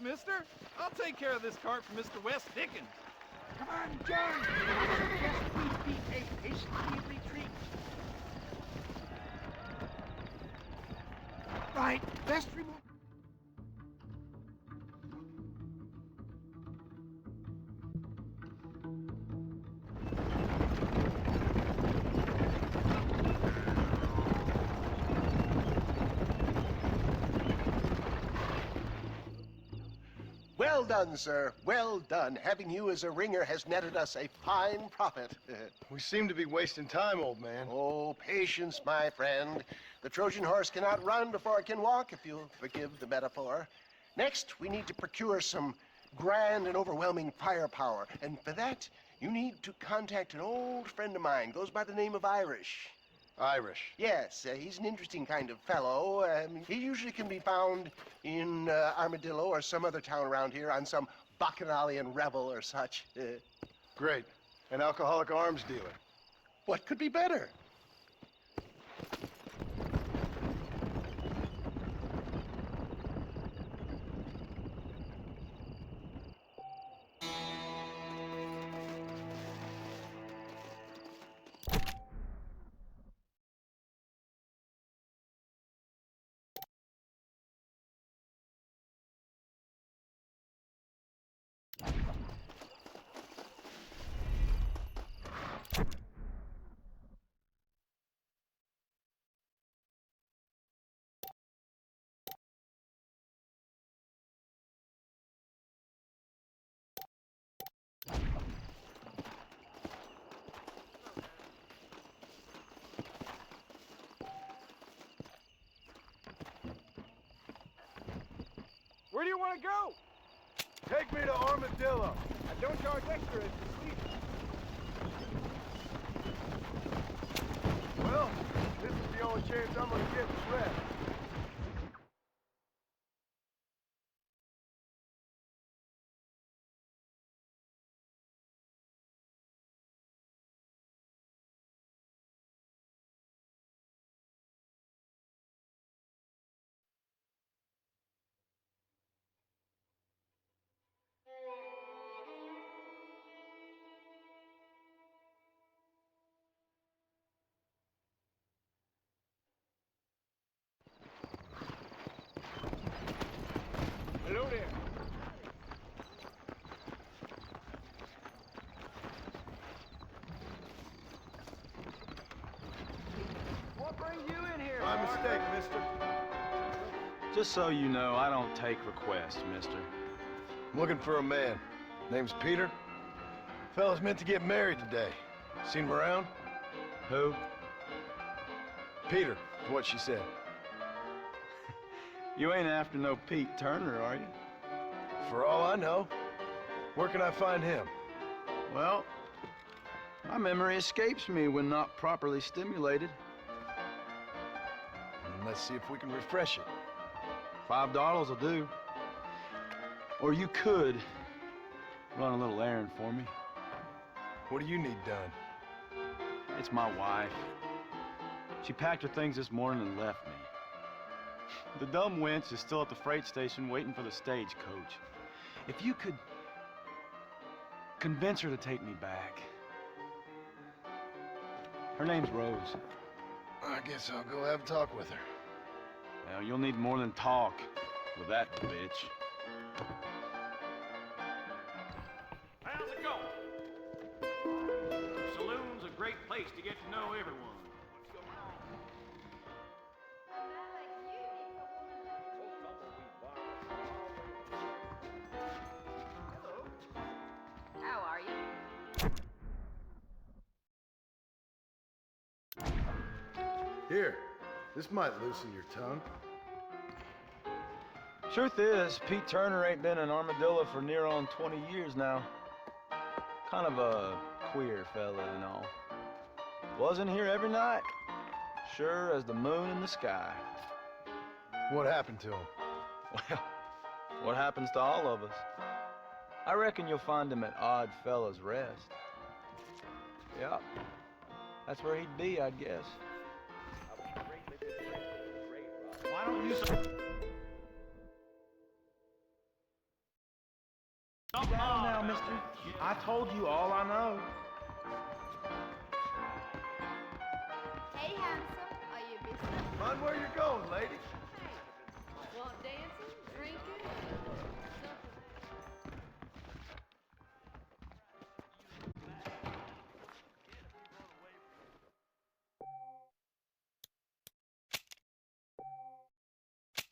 mister. I'll take care of this cart for Mr. West Dickens. Come on, John. Suggest we beat a hasty retreat. Right, best remove. Well done, sir. Well done. Having you as a ringer has netted us a fine profit. We seem to be wasting time, old man. Oh, patience, my friend. The Trojan horse cannot run before it can walk, if you'll forgive the metaphor. Next, we need to procure some grand and overwhelming firepower. And for that, you need to contact an old friend of mine. Goes by the name of Irish. Irish. Yes, he's an interesting kind of fellow. He usually can be found in Armadillo or some other town around here on some bacchanalian revel or such. Great. An alcoholic arms dealer. What could be better? Where do you want to go? Take me to Armadillo. I don't charge extra if you sleep. Well, this is the only chance I'm gonna get to rest. Hello there. What brings you in here? My mistake, mister. Just so you know, I don't take requests, mister. I'm looking for a man. Name's Peter. Fella's meant to get married today. Seen him around? Who? Peter, is what she said. You ain't after no Pete Turner, are you? For all I know. Where can I find him? Well, my memory escapes me when not properly stimulated. Let's see if we can refresh it. $5 will do. Or you could run a little errand for me. What do you need done? It's my wife. She packed her things this morning and left me. The dumb wench is still at the freight station waiting for the stagecoach. If you could convince her to take me back. Her name's Rose. I guess I'll go have a talk with her. Well, you'll need more than talk with that bitch. How's it going? The saloon's a great place to get to know everyone. How are you? Here, this might loosen your tongue. Truth is, Pete Turner ain't been in Armadillo for near on 20 years now. Kind of a queer fella and all. Wasn't here every night. Sure as the moon in the sky. What happened to him? Well, what happens to all of us? I reckon you'll find him at Odd Fella's Rest. Yeah, that's where he'd be, I'd guess. Why don't you... Calm down now, mister. I told you all I know. Hey, handsome, are you busy? Mind where you're going, lady.